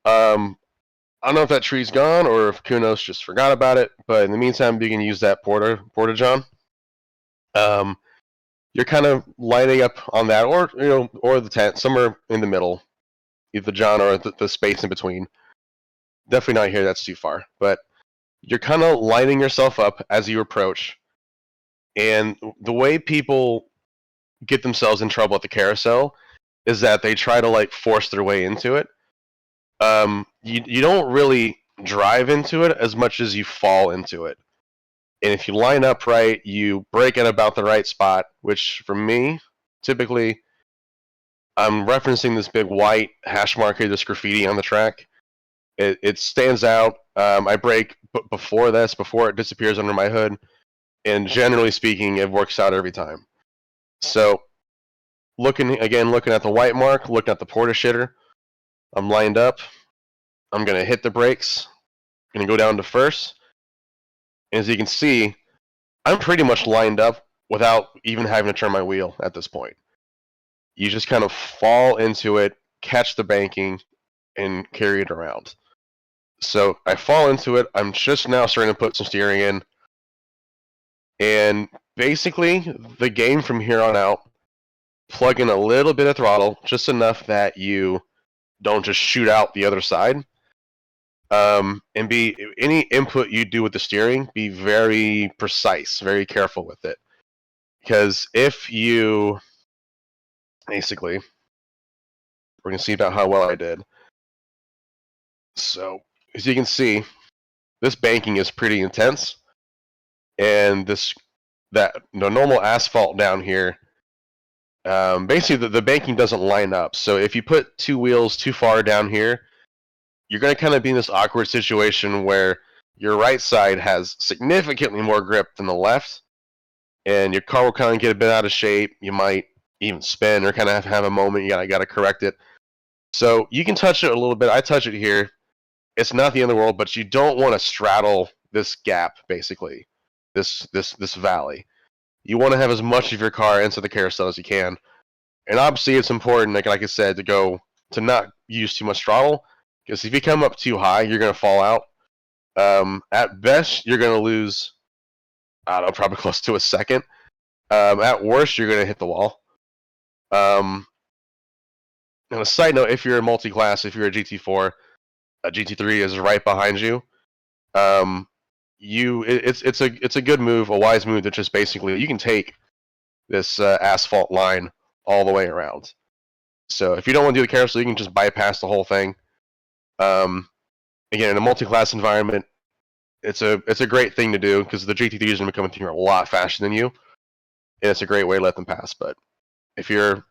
I don't know if that tree's gone or if Kunos just forgot about it, but in the meantime, you can use that porta-john. You're kind of lining up on that, or or the tent, somewhere in the middle, either the john or the space in between. Definitely not here. That's too far, but you're kind of lining yourself up as you approach. And the way people get themselves in trouble at the carousel is that they try to like force their way into it. You don't really drive into it as much as you fall into it. And if you line up right, you brake at about the right spot, which for me, typically, I'm referencing this big white hash mark here, this graffiti on the track. It stands out. I brake before it disappears under my hood, and generally speaking, it works out every time. So, looking at the white mark, looking at the porta shitter, I'm lined up. I'm going to hit the brakes. I'm going to go down to first. And as you can see, I'm pretty much lined up without even having to turn my wheel at this point. You just kind of fall into it, catch the banking, and carry it around. So I fall into it. I'm just now starting to put some steering in. And basically, the game from here on out, plug in a little bit of throttle, just enough that you don't just shoot out the other side. And any input you do with the steering, be very precise, very careful with it. Because if you, basically, we're going to see about how well I did. So, as you can see, this banking is pretty intense. And the normal asphalt down here, basically the banking doesn't line up. So if you put two wheels too far down here, you're going to kind of be in this awkward situation where your right side has significantly more grip than the left, and your car will kind of get a bit out of shape. You might even spin or kind of have a moment. You got to correct it. So you can touch it a little bit. I touch it here. It's not the end of the world, but you don't want to straddle this gap, basically, this valley. You want to have as much of your car into the carousel as you can. And obviously it's important, like I said, to not use too much throttle, because if you come up too high, you're going to fall out. At best, you're going to lose, I don't know, probably close to a second. At worst, you're going to hit the wall. And a side note, if you're a multi-class, if you're a GT4, a GT3 is right behind you. It's a good move, a wise move that just basically you can take this asphalt line all the way around. So if you don't want to do the carousel, you can just bypass the whole thing. Again, in a multi-class environment, it's a great thing to do because the GT3 is going to be coming through a lot faster than you, and it's a great way to let them pass. But if you're,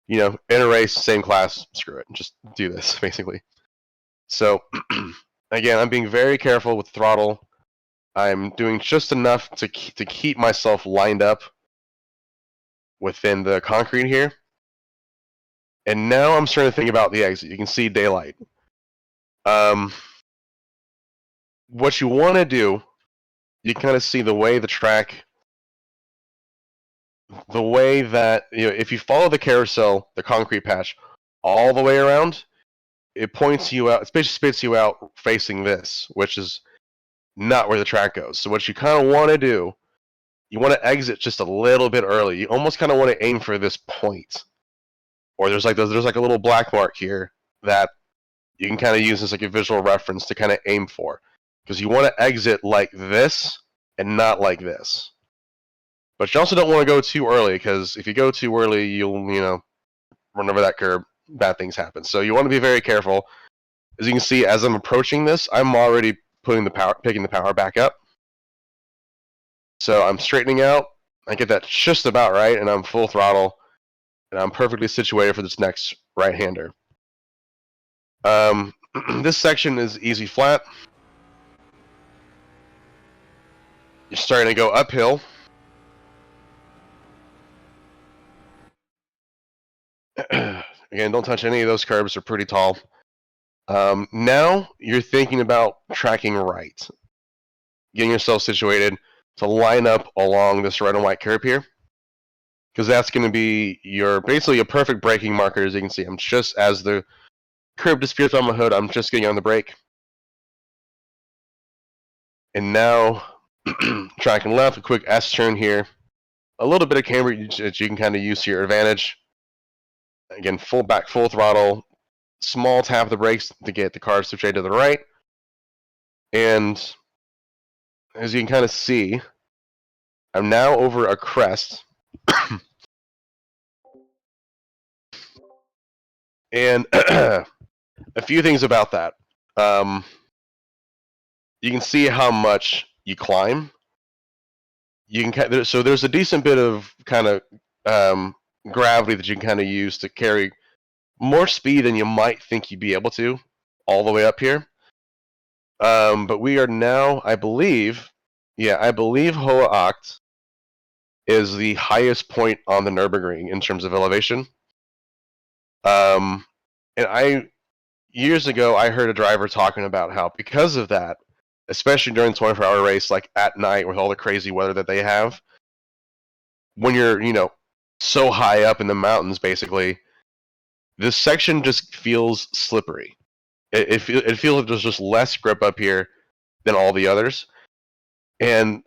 in a race, same class, screw it, just do this basically. So again, I'm being very careful with throttle. I'm doing just enough to keep myself lined up within the concrete here. And now I'm starting to think about the exit. You can see daylight. What you want to do, you kind of see the way the track, the way that, if you follow the carousel, the concrete patch, all the way around, it points you out, it basically spits you out facing this, which is not where the track goes. So what you kind of want to do, you want to exit just a little bit early. You almost kind of want to aim for this point. Or there's like a little black mark here that you can kind of use as like a visual reference to kind of aim for, because you want to exit like this and not like this. But you also don't want to go too early, because if you go too early, you'll run over that curb. Bad things happen. So you want to be very careful. As you can see, as I'm approaching this, I'm already picking the power back up. So I'm straightening out. I get that just about right, and I'm full throttle, and I'm perfectly situated for this next right-hander. This section is easy flat. You're starting to go uphill. Again, don't touch any of those curbs, they're pretty tall. Now you're thinking about tracking right. Getting yourself situated to line up along this red and white curb here. Because that's going to be basically a perfect braking marker. As you can see, I'm just, as the curb disappears on my hood, I'm just getting on the brake. And now, tracking left, a quick S turn here. A little bit of camber that you can kind of use to your advantage. Again, full throttle. Small tap of the brakes to get the car situated to the right. And as you can kind of see, I'm now over a crest. And a few things about that. You can see how much you climb. So there's a decent bit of kind of gravity that you can kind of use to carry more speed than you might think you'd be able to all the way up here. But we are now, I believe Hohe Acht is the highest point on the Nürburgring in terms of elevation. And years ago, I heard a driver talking about how, because of that, especially during the 24-hour race, like at night with all the crazy weather that they have, when you're, so high up in the mountains, basically, this section just feels slippery. It feels like there's just less grip up here than all the others. And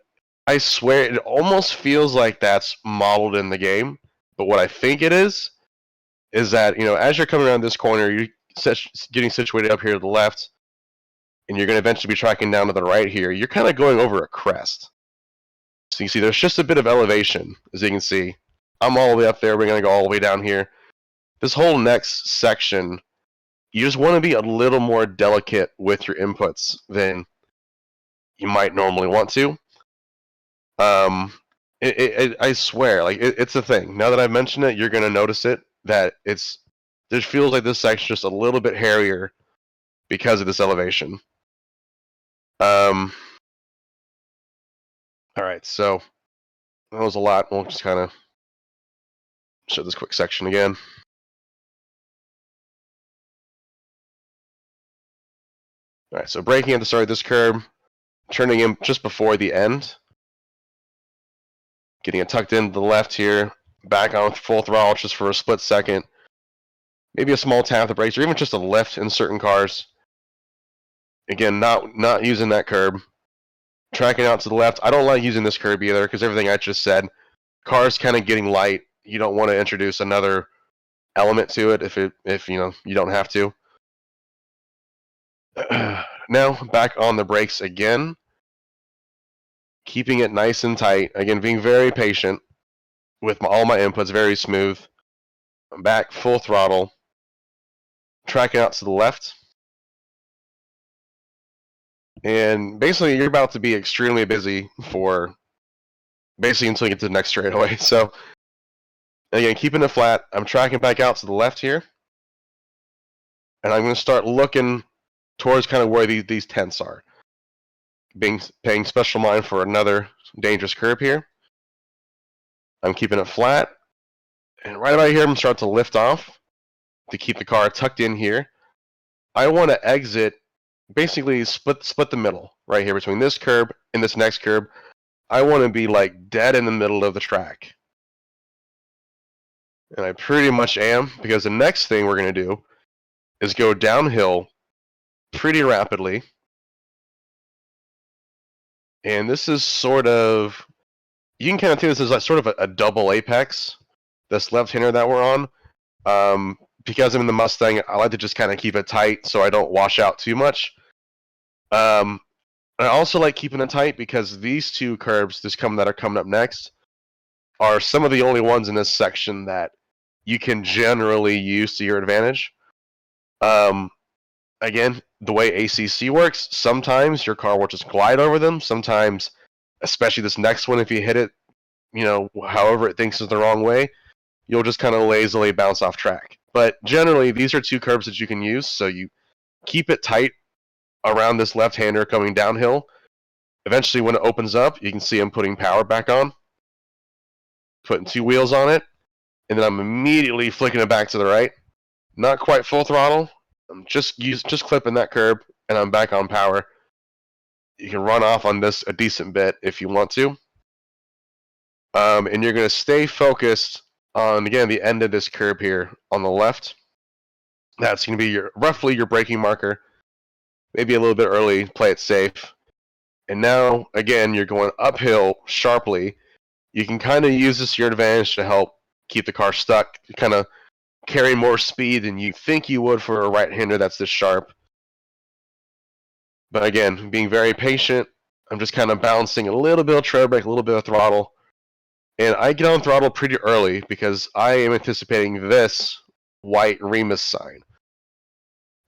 I swear, it almost feels like that's modeled in the game. But what I think it is that, as you're coming around this corner, you're getting situated up here to the left, and you're going to eventually be tracking down to the right here. You're kind of going over a crest. So you see there's just a bit of elevation, as you can see. I'm all the way up there. We're going to go all the way down here. This whole next section, you just want to be a little more delicate with your inputs than you might normally want to. I swear, like it's a thing. Now that I've mentioned it, you're going to notice it, that it feels like this section's just a little bit hairier because of this elevation. All right, so that was a lot. We'll just kind of show this quick section again. All right, so braking at the start of this curb, turning in just before the end, getting it tucked into the left here, back on full throttle just for a split second, maybe a small tap of the brakes, or even just a lift in certain cars. Again, not using that curb. Tracking out to the left. I don't like using this curb either, because everything I just said, car's kind of getting light. You don't want to introduce another element to it if you don't have to. Now back on the brakes again, keeping it nice and tight. Again, being very patient with all my inputs, very smooth. I'm back full throttle. Tracking out to the left. And basically, you're about to be extremely busy for basically until you get to the next straightaway. So, again, keeping it flat. I'm tracking back out to the left here. And I'm going to start looking towards kind of where these tents are. Paying special mind for another dangerous curb here. I'm keeping it flat. And right about here, I'm going to start to lift off to keep the car tucked in here. I want to exit, basically split the middle right here between this curb and this next curb. I want to be like dead in the middle of the track. And I pretty much am, because the next thing we're going to do is go downhill pretty rapidly. And this is sort of, you can kind of think this is like sort of a double apex, this left-hander that we're on. Because I'm in the Mustang, I like to just kind of keep it tight so I don't wash out too much. I also like keeping it tight because these two curbs that are coming up next are some of the only ones in this section that you can generally use to your advantage. again, the way ACC works, sometimes your car will just glide over them. Sometimes, especially this next one, if you hit it, however it thinks is the wrong way, you'll just kind of lazily bounce off track. But generally, these are two curbs that you can use, so you keep it tight around this left-hander coming downhill. Eventually, when it opens up, you can see I'm putting power back on, putting two wheels on it, and then I'm immediately flicking it back to the right. Not quite full throttle. I'm just clipping that curb, and I'm back on power. You can run off on this a decent bit if you want to. And you're going to stay focused on, again, the end of this curb here on the left. That's going to be roughly your braking marker. Maybe a little bit early, play it safe. And now, again, you're going uphill sharply. You can kind of use this to your advantage to help keep the car stuck, kind of carry more speed than you think you would for a right-hander that's this sharp. But again, being very patient, I'm just kind of balancing a little bit of tread brake, a little bit of throttle. And I get on throttle pretty early because I am anticipating this white Remus sign.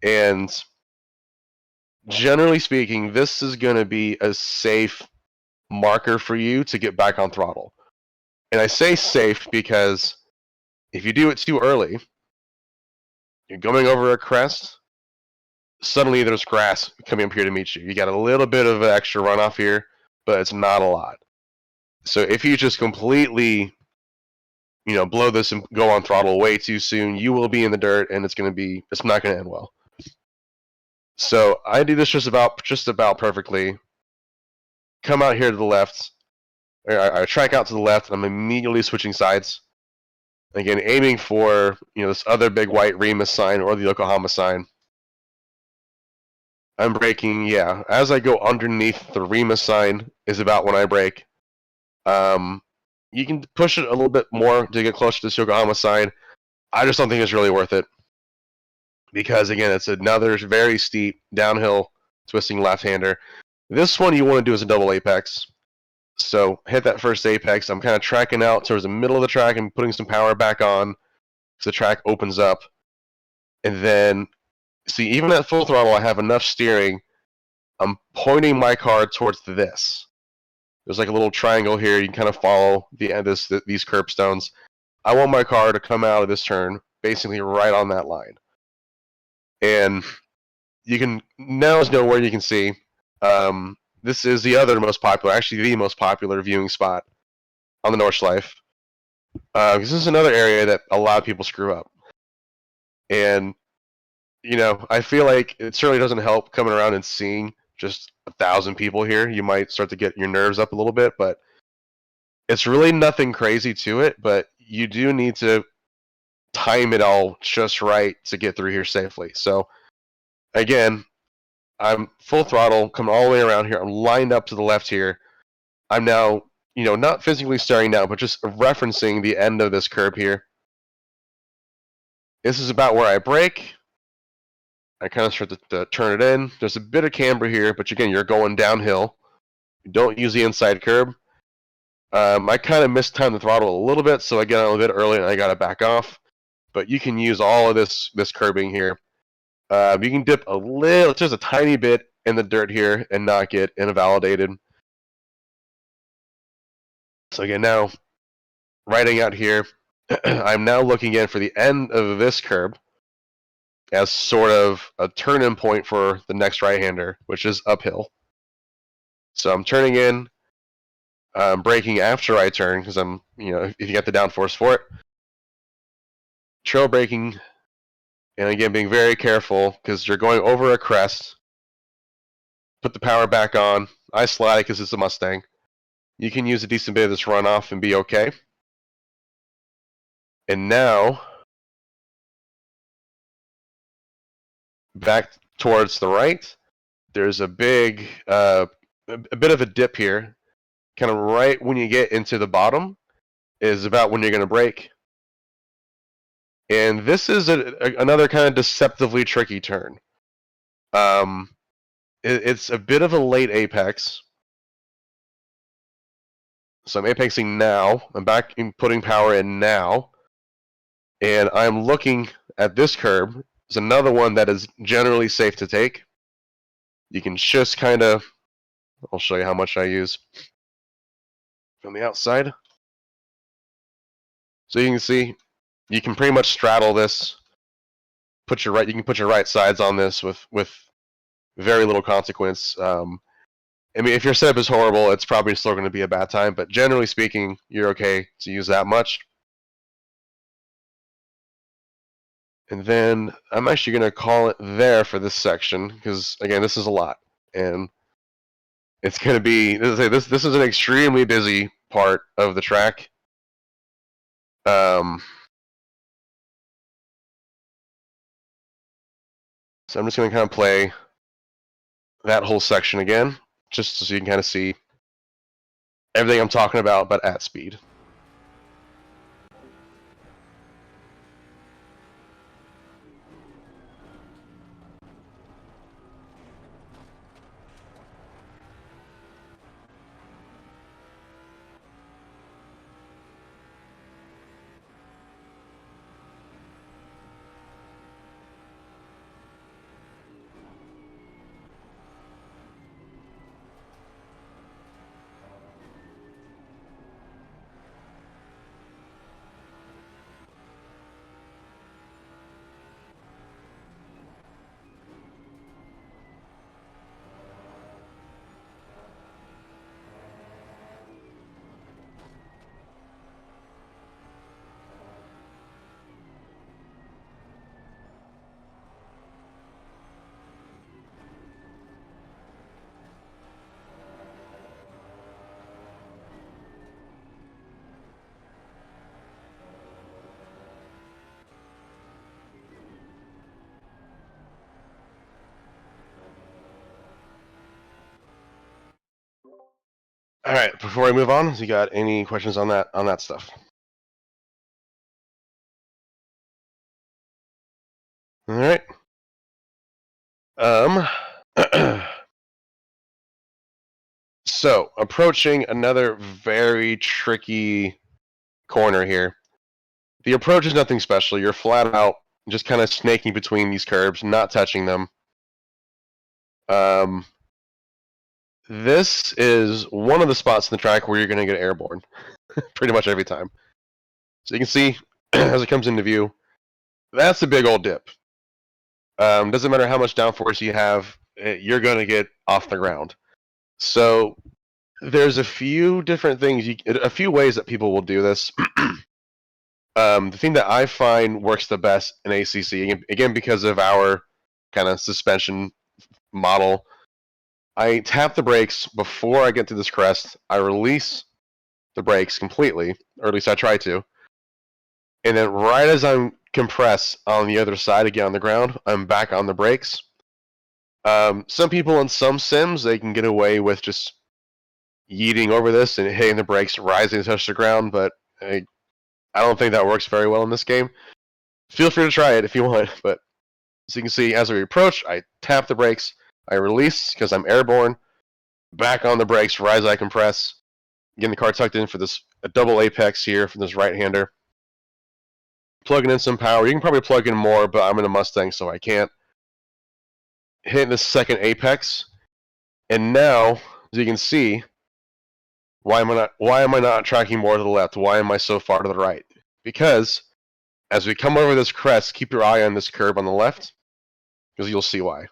And generally speaking, this is going to be a safe marker for you to get back on throttle. And I say safe because if you do it too early, you're going over a crest, suddenly there's grass coming up here to meet you. You got a little bit of an extra runoff here, but it's not a lot. So if you just completely, blow this and go on throttle way too soon, you will be in the dirt, and it's not going to end well. So I do this just about perfectly. Come out here to the left. I track out to the left, and I'm immediately switching sides. Again, aiming for this other big white Remus sign or the Yokohama sign. I'm braking, yeah. As I go underneath the Remus sign is about when I brake. You can push it a little bit more to get closer to this Yokohama sign. I just don't think it's really worth it. Because, again, it's another very steep, downhill, twisting left-hander. This one you want to do as a double apex. So hit that first apex. I'm kind of tracking out towards the middle of the track and putting some power back on so the track opens up. And then, see, even at full throttle, I have enough steering. I'm pointing my car towards this. There's like a little triangle here. You can kind of follow the end of these curbstones. I want my car to come out of this turn basically right on that line. And you can now know where you can see. This is the other most popular, actually the most popular viewing spot on the Nordschleife. This is another area that a lot of people screw up. And, I feel like it certainly doesn't help coming around and seeing just 1,000 people here. You might start to get your nerves up a little bit, but it's really nothing crazy to it, but you do need to time it all just right to get through here safely. So, again, I'm full throttle, coming all the way around here. I'm lined up to the left here. I'm now, not physically staring down, but just referencing the end of this curb here. This is about where I brake. I kind of start to turn it in. There's a bit of camber here, but again, you're going downhill. Don't use the inside curb. I kind of mistimed the throttle a little bit, so I got on a bit early and I got to back off. But you can use all of this curbing here. You can dip a little, just a tiny bit in the dirt here and not get invalidated. So again, now, riding out here, I'm now looking in for the end of this curb as sort of a turn-in point for the next right-hander, which is uphill. So I'm turning in, braking after I turn, because I'm, if you got the downforce for it. Trail braking, and again, being very careful, because you're going over a crest. Put the power back on. I slide it because it's a Mustang. You can use a decent bit of this runoff and be okay. And now, back towards the right, there's a big, a bit of a dip here. Kind of right when you get into the bottom is about when you're going to brake. And this is another kind of deceptively tricky turn. It's a bit of a late apex. So I'm apexing now. I'm back in putting power in now. And I'm looking at this curb. is another one that is generally safe to take. You can just kind of, I'll show you how much I use from the outside. So you can see, you can pretty much straddle this. You can put your right sides on this with very little consequence. I mean, if your setup is horrible, it's probably still going to be a bad time. But generally speaking, you're okay to use that much. And then I'm actually going to call it there for this section because, again, this is a lot, and it's going to be this is an extremely busy part of the track. So I'm just going to kind of play that whole section again, just so you can kind of see everything I'm talking about, but at speed. All right, before I move on, you got any questions on that stuff? All right. So approaching another very tricky corner here. The approach is nothing special. You're flat out just kind of snaking between these curbs, not touching them. This is one of the spots in the track where you're going to get airborne, pretty much every time. So you can see, as it comes into view, that's a big old dip. Doesn't matter how much downforce you have, you're going to get off the ground. So there's a few different things, a few ways that people will do this. The thing that I find works the best in ACC, again because of our kind of suspension model, I tap the brakes before I get to this crest. I release the brakes completely, or at least I try to. And then right as I'm compress on the other side again on the ground, I'm back on the brakes. Some people in some sims, they can get away with just yeeting over this and hitting the brakes, rising to touch the ground, but I don't think that works very well in this game. Feel free to try it if you want, but as you can see, as we approach, I tap the brakes, I release because I'm airborne, back on the brakes, rise as I compress, getting the car tucked in for this a double apex here from this right-hander. Plugging in some power. You can probably plug in more, but I'm in a Mustang, so I can't. Hitting the second apex, and now, as you can see, why am I not tracking more to the left? Why am I so far to the right? Because as we come over this crest, keep your eye on this curb on the left, because you'll see why.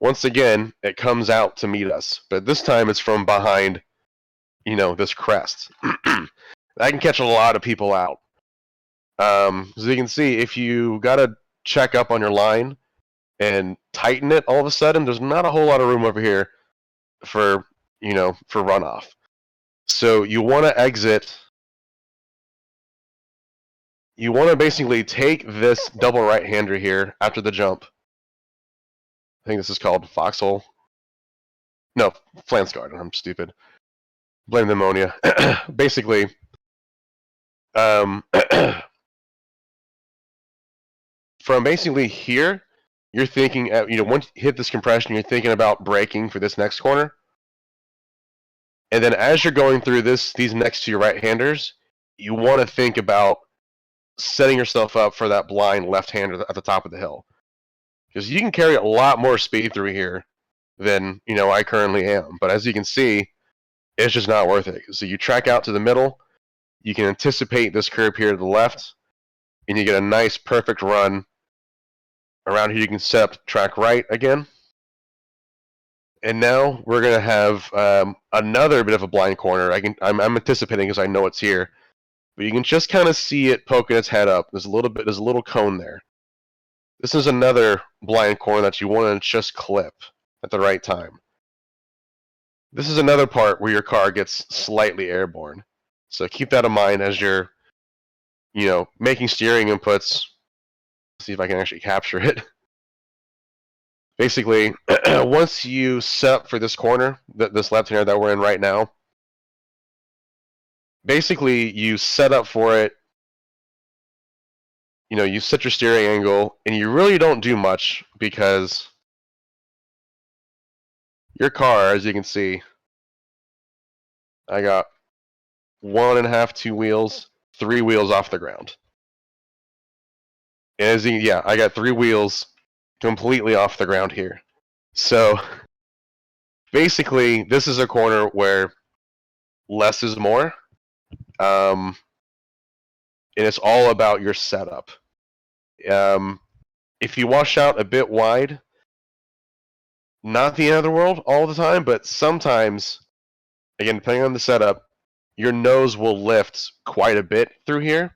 Once again, it comes out to meet us, but this time it's from behind, this crest. That can catch a lot of people out. As you can see, if you gotta check up on your line and tighten it all of a sudden, there's not a whole lot of room over here for runoff. So you want to exit. You want to basically take this double right-hander here after the jump. I think this is called Foxhole. No, Flance Guard. I'm stupid. Blame the ammonia. Basically, from basically here, you're thinking, once you hit this compression, you're thinking about braking for this next corner. And then as you're going through these next two right-handers, you want to think about setting yourself up for that blind left-hander at the top of the hill. Because you can carry a lot more speed through here than I currently am. But as you can see, it's just not worth it. So you track out to the middle, you can anticipate this curb here to the left, and you get a nice perfect run. Around here you can set up track right again. And now we're going to have another bit of a blind corner. I'm anticipating because I know it's here. But you can just kind of see it poking its head up. There's a little cone there. This is another blind corner that you want to just clip at the right time. This is another part where your car gets slightly airborne. So keep that in mind as you're, making steering inputs. See if I can actually capture it. Basically, once you set up for this corner, this left hander that we're in right now, basically you set up for it. You set your steering angle, and you really don't do much because your car, as you can see, I got 1.5, 2 wheels, 3 wheels off the ground. And I got 3 wheels completely off the ground here. So basically, this is a corner where less is more. And it's all about your setup. If you wash out a bit wide, not the end of the world all the time, but sometimes, again, depending on the setup, your nose will lift quite a bit through here.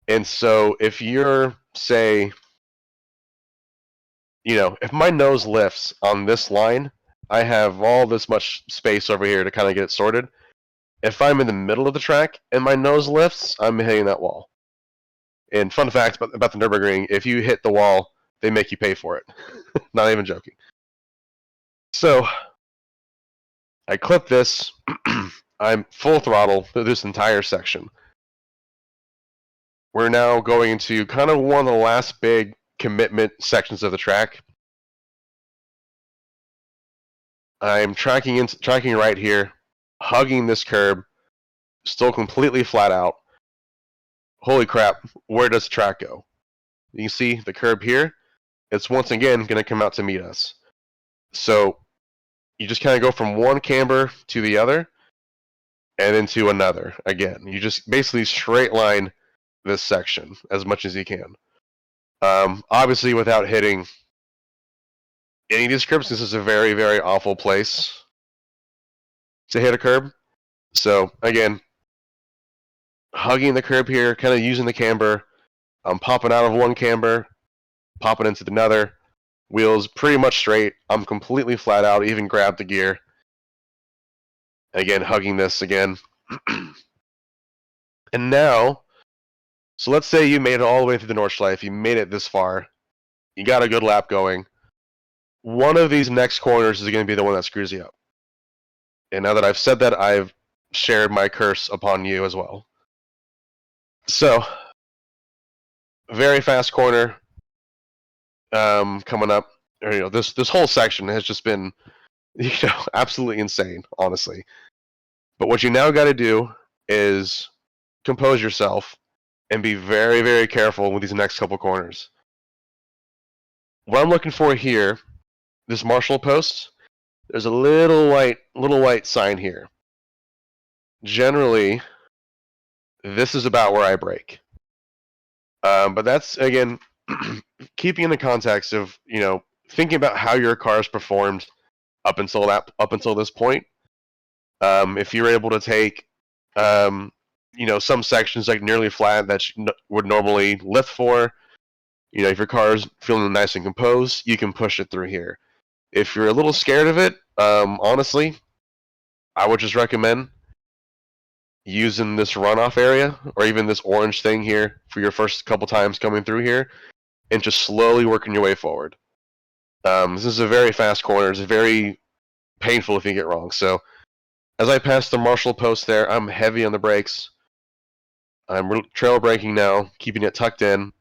And so if you're, say, if my nose lifts on this line, I have all this much space over here to kind of get it sorted. If I'm in the middle of the track and my nose lifts, I'm hitting that wall. And fun fact about the Nürburgring, if you hit the wall, they make you pay for it. Not even joking. So, I clip this. I'm full throttle through this entire section. We're now going into kind of one of the last big commitment sections of the track. I'm tracking right here, hugging this curb, still completely flat out. Holy crap, where does the track go? You can see the curb here. It's once again going to come out to meet us. So you just kind of go from one camber to the other and then to another again. You just basically straight line this section as much as you can. Obviously without hitting any of these curbs, this is a very, very awful place to hit a curb. So again, hugging the curb here, kind of using the camber. I'm popping out of one camber, popping into another. Wheels pretty much straight. I'm completely flat out, even grabbed the gear. Again, hugging this again. And now, so let's say you made it all the way through the Nordschleife. You made it this far. You got a good lap going. One of these next corners is going to be the one that screws you up. And now that I've said that, I've shared my curse upon you as well. So, very fast corner coming up. This whole section has just been, absolutely insane, honestly. But what you now got to do is compose yourself and be very, very careful with these next couple corners. What I'm looking for here, this Marshall post, there's a little white sign here. Generally, this is about where I brake. But that's, again, keeping in the context of, thinking about how your car's performed up until this point. If you're able to take, some sections like nearly flat that you would normally lift for, if your car's feeling nice and composed, you can push it through here. If you're a little scared of it, honestly, I would just recommend using this runoff area or even this orange thing here for your first couple times coming through here and just slowly working your way forward. This is a very fast corner. It's very painful if you get wrong. So as I pass the Marshall post there, I'm heavy on the brakes. I'm trail braking now, keeping it tucked in.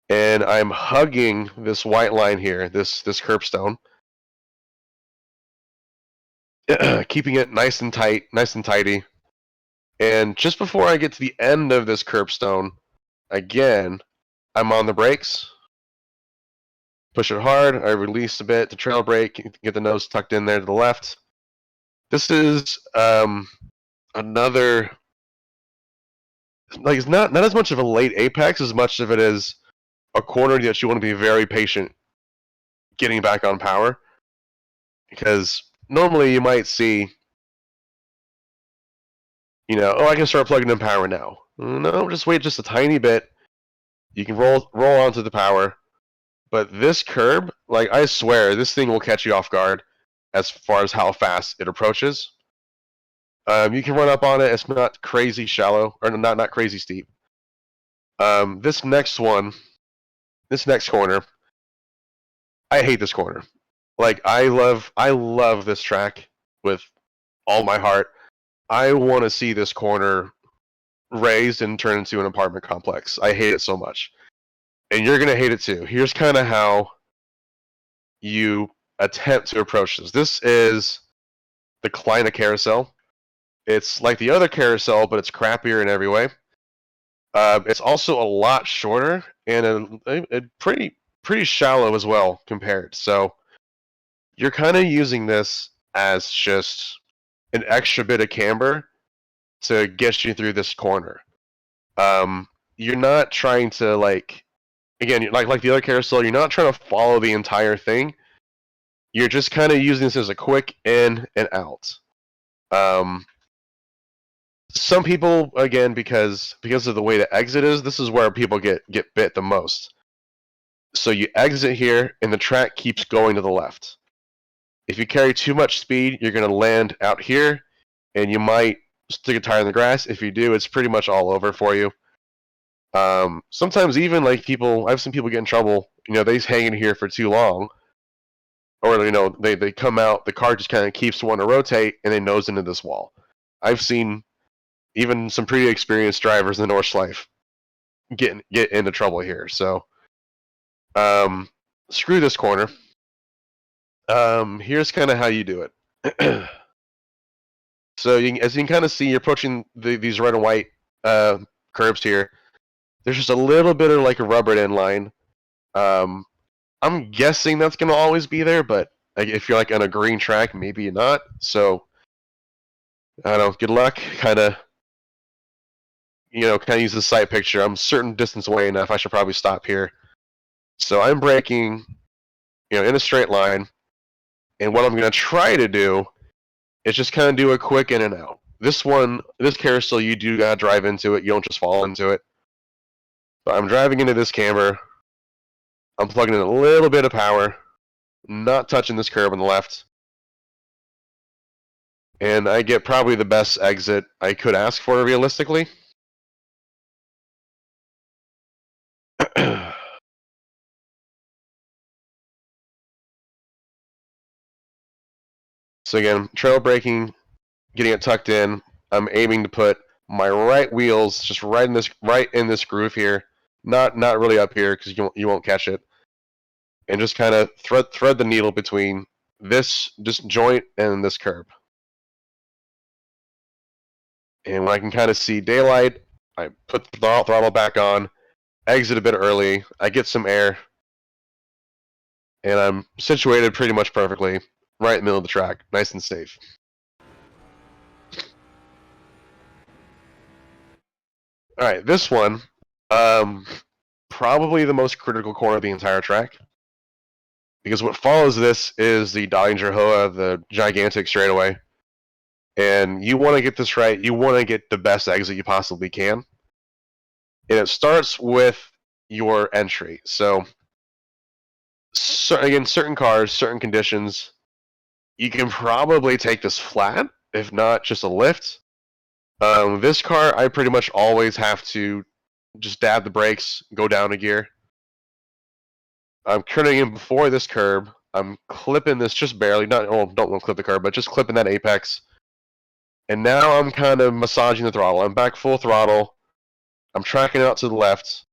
And I'm hugging this white line here, this curbstone. Keeping it nice and tight, nice and tidy. And just before I get to the end of this curbstone, Again, I'm on the brakes. Push it hard. I release a bit to trail brake. Get the nose tucked in there to the left. This is another, like, it's not as much of a late apex as much of it is a corner that you want to be very patient getting back on power, because normally you might see, oh, I can start plugging in power now. No, just wait just a tiny bit. You can roll onto the power, but this curb, like, I swear this thing will catch you off guard as far as how fast it approaches. You can run up on it. It's not crazy shallow, or not crazy steep. This next corner, I hate this corner. Like, I love this track with all my heart. I want to see this corner raised and turned into an apartment complex. I hate it so much. And you're going to hate it too. Here's kind of how you attempt to approach this. This is the Kleina carousel. It's like the other carousel, but it's crappier in every way. It's also a lot shorter and a pretty shallow as well compared. So you're kind of using this as just an extra bit of camber to get you through this corner. You're not trying to, like, again, like the other carousel, you're not trying to follow the entire thing. You're just kind of using this as a quick in and out. Some people, again, because of the way the exit is, this is where people get bit the most. So you exit here, and the track keeps going to the left. If you carry too much speed, you're going to land out here, and you might stick a tire in the grass. If you do, it's pretty much all over for you. Sometimes even, like, I've seen people get in trouble. They hang in here for too long, or they come out. The car just kind of keeps wanting to rotate, and they nose into this wall. I've seen even some pretty experienced drivers in the Nordschleife get into trouble here. So, screw this corner. Here's kind of how you do it. So, as you can kind of see, you're approaching these red and white curbs here. There's just a little bit of, like, a rubbered end line. I'm guessing that's going to always be there, but if you're, like, on a green track, maybe you're not. So, I don't know, good luck. Kind of use the sight picture. I'm a certain distance away enough. I should probably stop here. So I'm braking, in a straight line. And what I'm going to try to do is just kind of do a quick in and out. This carousel, you do got to drive into it. You don't just fall into it. But I'm driving into this camber. I'm plugging in a little bit of power. Not touching this curb on the left. And I get probably the best exit I could ask for realistically. So again, trail braking, getting it tucked in. I'm aiming to put my right wheels just right in this groove here, not really up here because you won't catch it, and just kind of thread the needle between this joint and this curb. And when I can kind of see daylight, I put the throttle back on, exit a bit early, I get some air, and I'm situated pretty much perfectly, right in the middle of the track, nice and safe. Alright, this one, probably the most critical corner of the entire track. Because what follows this is the Danger Hoa, the gigantic straightaway. And you want to get this right, you want to get the best exit you possibly can. And it starts with your entry. So, again, certain cars, certain conditions, you can probably take this flat, if not just a lift. This car, I pretty much always have to just dab the brakes, go down a gear. I'm turning in before this curb. I'm clipping this just barely. Don't want to clip the curb, but just clipping that apex. And now I'm kind of massaging the throttle. I'm back full throttle. I'm tracking out to the left.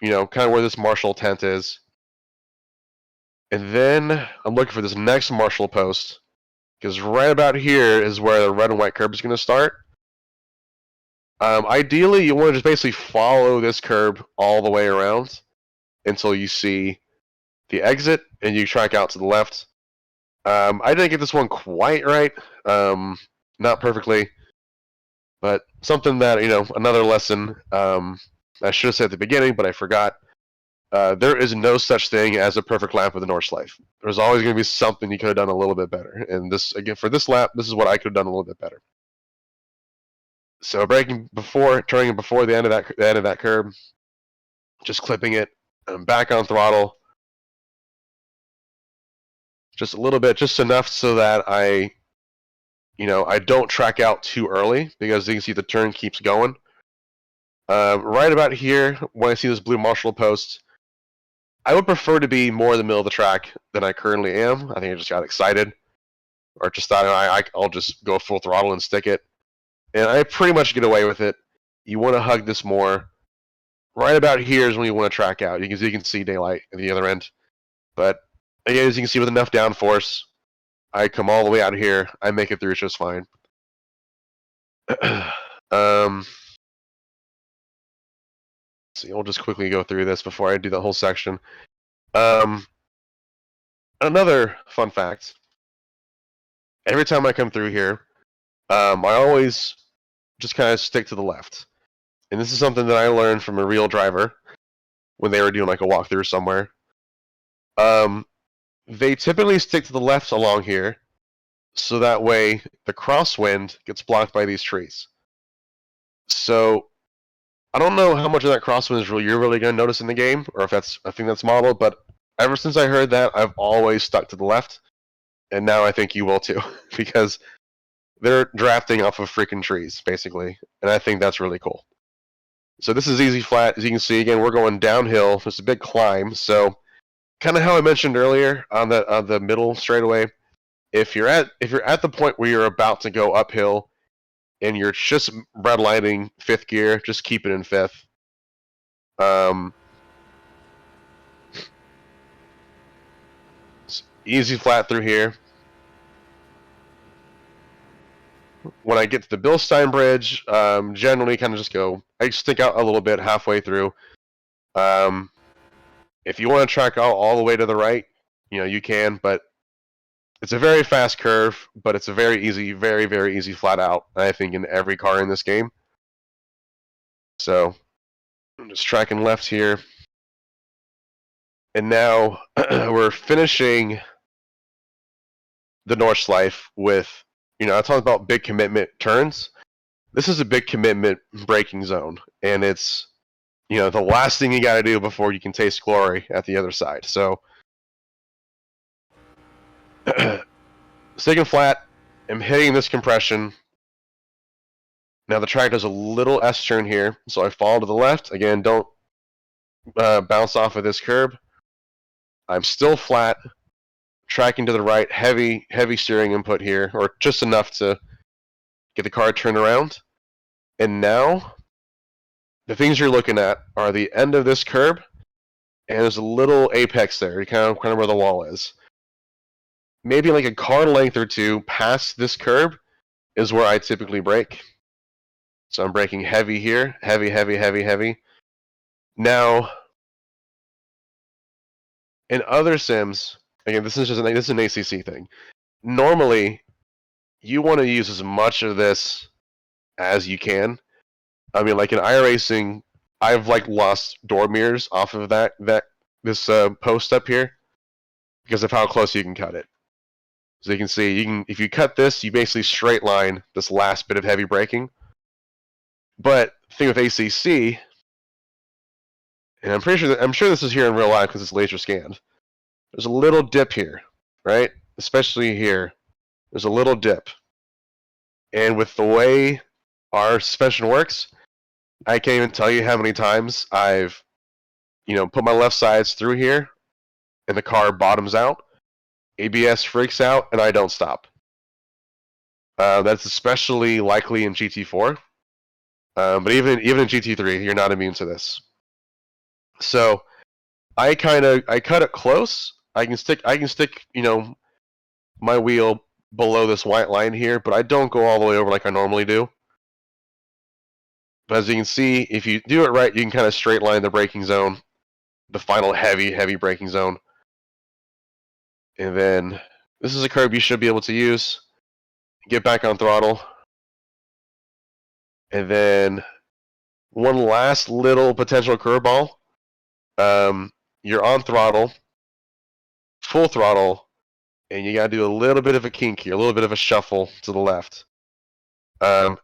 Kind of where this Marshall tent is. And then I'm looking for this next Marshall post. Because right about here is where the red and white curb is going to start. Ideally, you want to just basically follow this curb all the way around until you see the exit, and you track out to the left. I didn't get this one quite right, not perfectly, but something that, another lesson I should have said at the beginning, but I forgot. There is no such thing as a perfect lap with the Nordschleife. There's always going to be something you could have done a little bit better. And this, again, for this lap, this is what I could have done a little bit better. So braking before, turning before the end of that curb, just clipping it, back on throttle, just a little bit, just enough so that I don't track out too early, because you can see the turn keeps going. Right about here, when I see this blue Marshall post, I would prefer to be more in the middle of the track than I currently am. I think I just got excited, or just thought I'll just go full throttle and stick it. And I pretty much get away with it. You want to hug this more. Right about here is when you want to track out. You can see daylight at the other end. But again, as you can see, with enough downforce, I come all the way out here. I make it through just fine. See, I'll just quickly go through this before I do the whole section. Another fun fact. Every time I come through here, I always just kind of stick to the left. And this is something that I learned from a real driver when they were doing like a walkthrough somewhere. They typically stick to the left along here, so that way the crosswind gets blocked by these trees. So I don't know how much of that crosswind is you're really going to notice in the game, or if that's a thing that's modeled, but ever since I heard that, I've always stuck to the left, and now I think you will too, because they're drafting off of freaking trees, basically, and I think that's really cool. So this is easy flat. As you can see, again, we're going downhill. It's a big climb, so kind of how I mentioned earlier on the middle straightaway. If you're at the point where you're about to go uphill, and you're just redlining fifth gear, just keep it in fifth. Easy flat through here. When I get to the Bilstein Bridge, generally kind of just I stick out a little bit halfway through. If you want to track out all the way to the right, you can, but it's a very fast curve, but it's a very easy, very, very easy flat out, I think, in every car in this game. So I'm just tracking left here. And now we're finishing the Nordschleife with, I talked about big commitment turns. This is a big commitment braking zone, and it's, the last thing you got to do before you can taste glory at the other side. So, sticking flat, I'm hitting this compression. Now the track does a little S-turn here, so I fall to the left. Again, don't bounce off of this curb. I'm still flat, tracking to the right, heavy steering input here, or just enough to get the car turned around. And now, the things you're looking at are the end of this curb, and there's a little apex there, kind of where the wall is. Maybe like a car length or two past this curb is where I typically brake. So I'm braking heavy here, heavy, heavy, heavy, heavy. Now, in other sims, again, this is an ACC thing. Normally, you want to use as much of this as you can. I mean, like in iRacing, I've lost door mirrors off of this post up here because of how close you can cut it. So you can see, if you cut this, you basically straight line this last bit of heavy braking. But the thing with ACC, and I'm sure this is here in real life because it's laser scanned. There's a little dip here, right? Especially here. There's a little dip. And with the way our suspension works, I can't even tell you how many times I've, put my left sides through here, and the car bottoms out, ABS freaks out, and I don't stop. That's especially likely in GT4, but even in GT3, you're not immune to this. So I cut it close. I can stick, my wheel below this white line here, but I don't go all the way over like I normally do. But as you can see, if you do it right, you can kind of straight line the braking zone, the final heavy braking zone. And then this is a curve you should be able to use. Get back on throttle. And then one last little potential curveball. You're on throttle, full throttle, and you got to do a little bit of a kink here, a little bit of a shuffle to the left.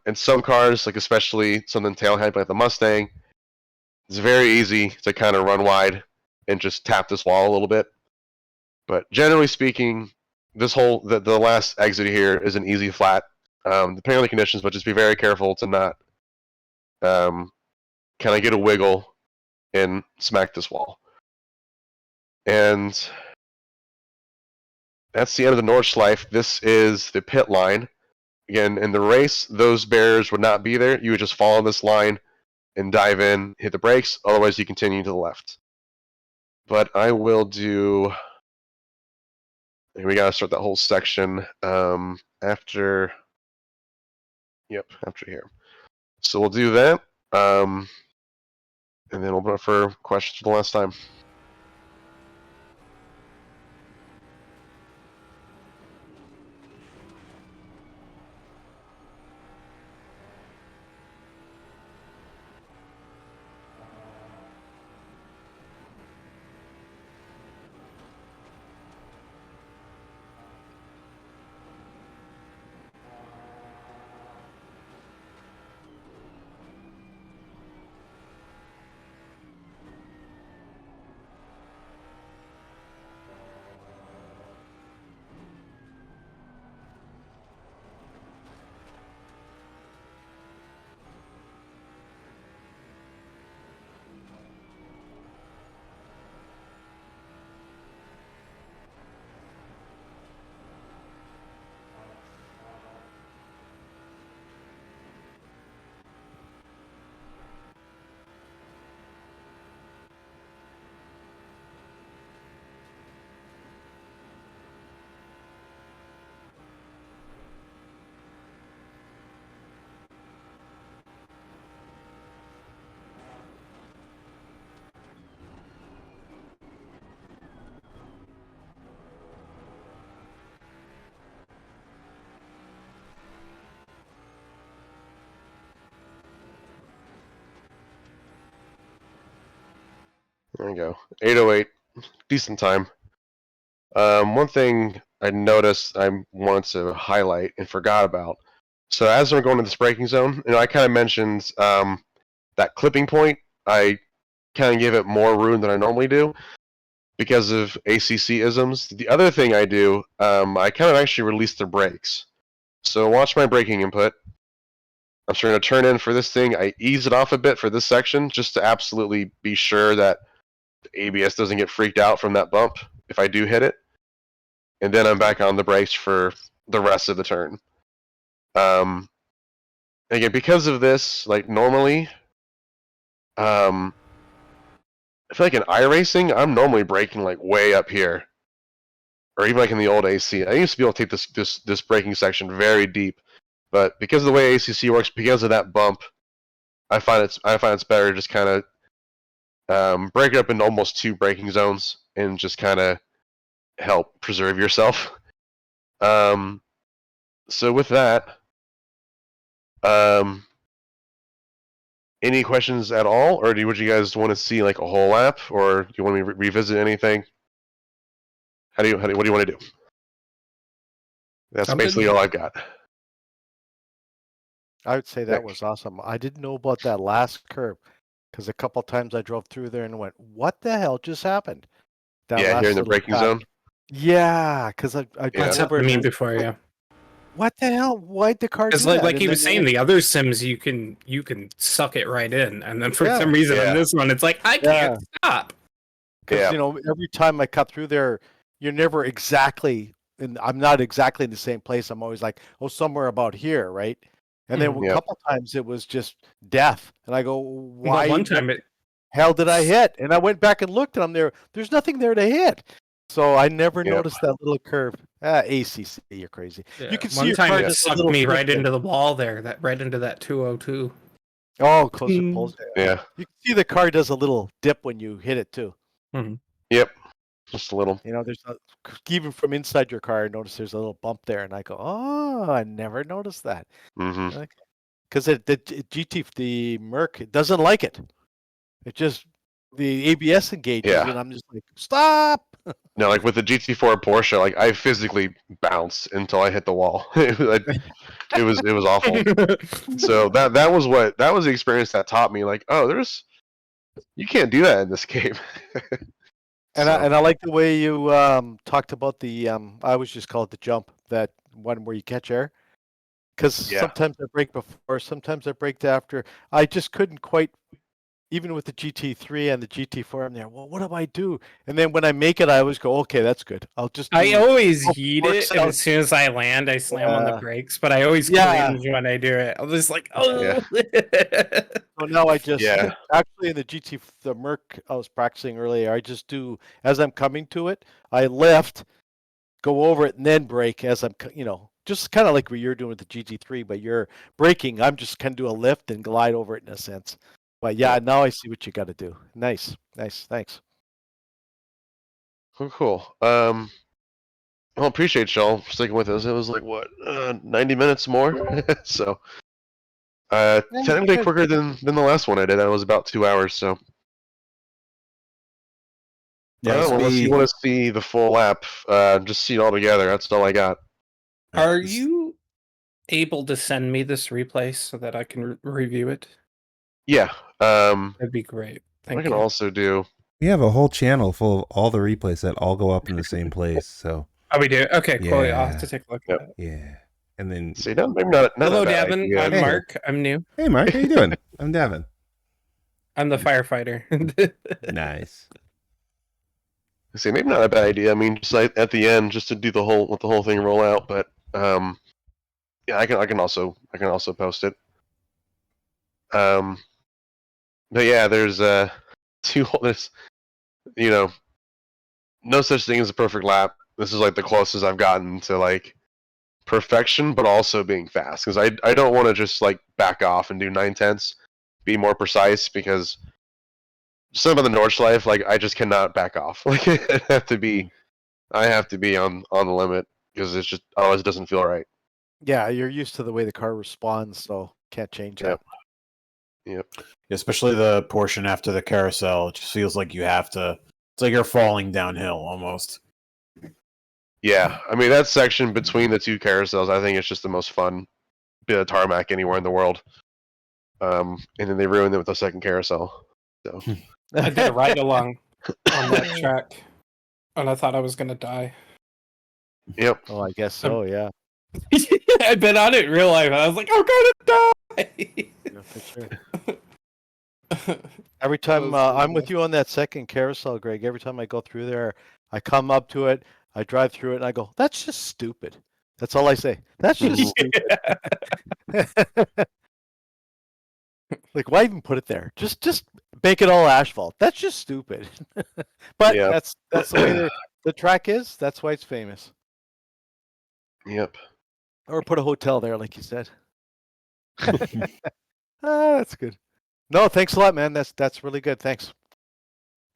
In some cars, like especially something tailhead like the Mustang, it's very easy to kind of run wide and just tap this wall a little bit. But generally speaking, this whole the last exit here is an easy flat, depending on the conditions. But just be very careful to not kind of get a wiggle and smack this wall. And that's the end of the Nordschleife. This is the pit line. Again, in the race, those barriers would not be there. You would just follow this line and dive in, hit the brakes. Otherwise, you continue to the left. But I will do... We got to start that whole section after... Yep, after here. So we'll do that. And then we'll open up for questions for the last time. There we go. 8:08. Decent time. One thing I noticed I wanted to highlight and forgot about. So as we're going to this braking zone, I kind of mentioned that clipping point. I kind of give it more room than I normally do because of ACC isms. The other thing I do, I kind of actually release the brakes. So watch my braking input. I'm trying to turn in for this thing. I ease it off a bit for this section just to absolutely be sure that the ABS doesn't get freaked out from that bump if I do hit it. And then I'm back on the brakes for the rest of the turn. Again, because of this, like normally, I feel like in iRacing, I'm normally braking like way up here. Or even like in the old AC. I used to be able to take this braking section very deep. But because of the way ACC works, because of that bump, I find it's better to just kind of break it up into almost two braking zones and just kind of help preserve yourself. So with that, any questions at all, or would you guys want to see like a whole lap, or do you want me to revisit anything? What do you want to do? That's basically all I've got. I would say that was awesome. I didn't know about that last curve because a couple times I drove through there and went, "What the hell just happened?" That Yeah, here in the little braking cut. zone. Yeah, because I That's happened to me before, yeah. what the hell? Why'd the car do Because that? like he And was then saying, the other sims you can suck it right in, and then for Yeah. some reason Yeah. on this one, it's like I can't stop. Because Yeah. you know, every time I cut through there, you're never exactly, and I'm not exactly in the same place. I'm always like, oh, somewhere about here, right? And then Mhm. a Yep. couple times it was just death, and I go, Well, why? one time it hell did I hit? And I went back and looked, and I'm there. There's nothing there to hit. So I never Yep. noticed that little curve. ACC, you're crazy. yeah, You can see one your time car it just a sucked little me right flicker. into the wall there, right into that 202. Oh, closer pulls. Yeah. You can see the car does a little dip when you hit it too. Yep. Just a little. You know, even from inside your car, I notice there's a little bump there, and I go, "Oh, I never noticed that." Mm-hmm. Because the Merc, it doesn't like it. It just the ABS engages, Yeah. and I'm just like, "Stop!" No, like with the GT4 Porsche, like I physically bounced until I hit the wall. It was awful. So that was the experience that taught me, like, oh, you can't do that in this game. And So, I like the way you talked about the I always just call it the jump, that one where you catch air. Because Yeah. sometimes I break before, sometimes I braked after. I just couldn't quite, even with the GT3 and the GT4, I'm there. Well, what do I do? And then when I make it, I always go, okay, that's good. I'll just. I always heat works it, and out. as soon as I land, I slam on the Yeah. brakes. But I always Yeah. cringe when I do it. I'm just like, oh. So now I just Yeah. actually in the Merc I was practicing earlier. I just do as I'm coming to it. I lift, go over it, and then brake as I'm. Just kind of like what you're doing with the GT3, but you're braking. I'm just kind of do a lift and glide over it in a sense. But yeah, now I see what you got to do. Nice, thanks. Cool. Well, appreciate y'all for sticking with us. It was like what, 90 minutes more. So, technically good. quicker than the last one I did. That was about 2 hours. So, Yeah, unless you want to see the full lap, just see it all together. That's all I got. Are you able to send me this replay so that I can review it? Yeah. That'd be great. I Thank can you. also do. We have a whole channel full of all the replays that all go up in the same place. So Oh, we do? Okay, cool. Yeah, I'll have Yeah. to take a look Yep. at it. yeah, and then See, maybe not Hello, a bad Davin. idea. I'm Hey. Mark. I'm new. hey, Mark, how you doing? I'm Davin. I'm the firefighter. Nice. See, maybe not a bad idea. I mean, just like at the end, just to do let the whole thing roll out. But yeah, I can also post it. But yeah, there's there's no such thing as a perfect lap. This is like the closest I've gotten to like perfection, but also being fast, because I don't want to just like back off and do 9/10. Be more precise, because some of the Nordschleife, like I just cannot back off. Like I have to be on the limit, because it's just otherwise it doesn't feel right. Yeah, you're used to the way the car responds, so can't change that. Yep. Especially the portion after the carousel. It just feels like you have to. It's like you're falling downhill almost. Yeah, I mean that section between the two carousels, I think it's just the most fun bit of tarmac anywhere in the world. And then they ruined it with the second carousel. So I did a ride along on that track, and I thought I was gonna die. yep. Oh, I guess so. Yeah. I've been on it in real life. I was like, I'm gonna die. Yeah, for sure. Every time I'm with you on that second carousel, Greg, every time I go through there, I come up to it, I drive through it, and I go, "That's just stupid." That's all I say. That's just stupid. Like, why even put it there? Just make it all asphalt. That's just stupid. But Yeah. that's the way the track is. That's why it's famous. Yep. Or put a hotel there, like you said. That's good. No, thanks a lot, man. That's really good. Thanks.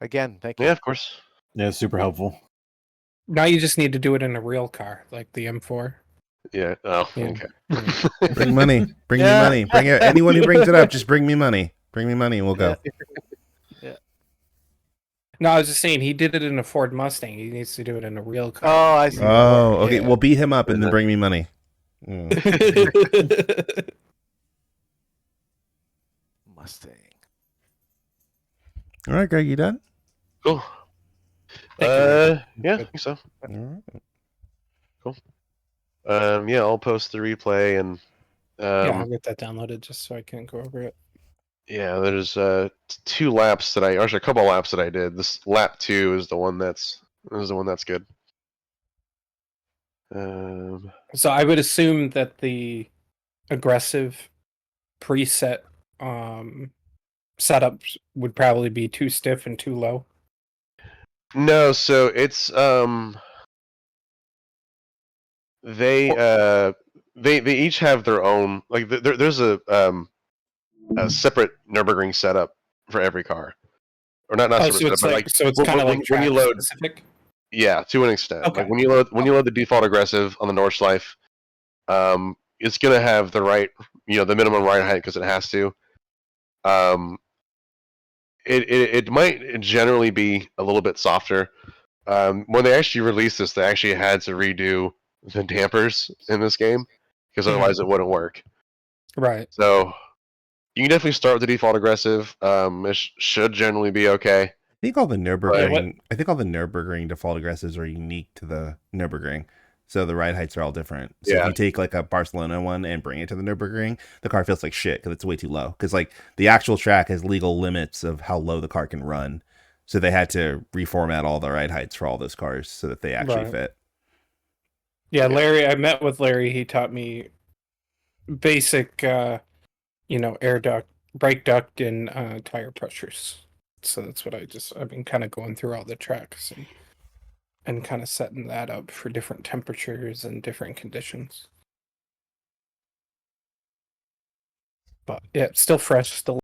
Again, thank you. Yeah, of course. Yeah, super helpful. Now you just need to do it in a real car, like the M4. Yeah. Oh, Yeah. okay. Bring money. Bring me Yeah. money. Bring it. Anyone who brings it up, just bring me money. Bring me money, and we'll go. No, I was just saying he did it in a Ford Mustang. He needs to do it in a real Oh, car. I see. Oh, okay. Yeah. We'll beat him up and then bring me money. Mustang. All right, Greg, you done? Cool. Thank you. Yeah, I think so. All right. Yeah, I'll post the replay, and Yeah, I'll get that downloaded just so I can go over it. yeah, there's two laps that actually a couple laps that I did. This lap 2 is the one that's good. So I would assume that the aggressive preset setups would probably be too stiff and too low. No, so it's they each have their own, like there's a a separate Nürburgring setup for every car, or not Oh, separate so setup, it's but like so it's when- kind of when- like when you track load, specific. yeah, to an extent. Okay. Like when you load the default aggressive on the Nordschleife, it's gonna have the right, the minimum ride height because it has to. It might generally be a little bit softer. When they actually released this, they actually had to redo the dampers in this game because otherwise it wouldn't work. Right. So you can definitely start with the default aggressive. It should generally be okay. I think all the Yeah, what- Nürburgring default aggressives are unique to the Nürburgring. So the ride heights are all different. So if Yeah. you take like a Barcelona one and bring it to the Nürburgring, the car feels like shit because it's way too low. Because like the actual track has legal limits of how low the car can run. So they had to reformat all the ride heights for all those cars so that they actually Right. fit. Yeah, Larry. I met with Larry. He taught me basic, air duct, brake duct, and tire pressures. So that's what I've been kind of going through all the tracks and kind of setting that up for different temperatures and different conditions. But yeah, it's still fresh, still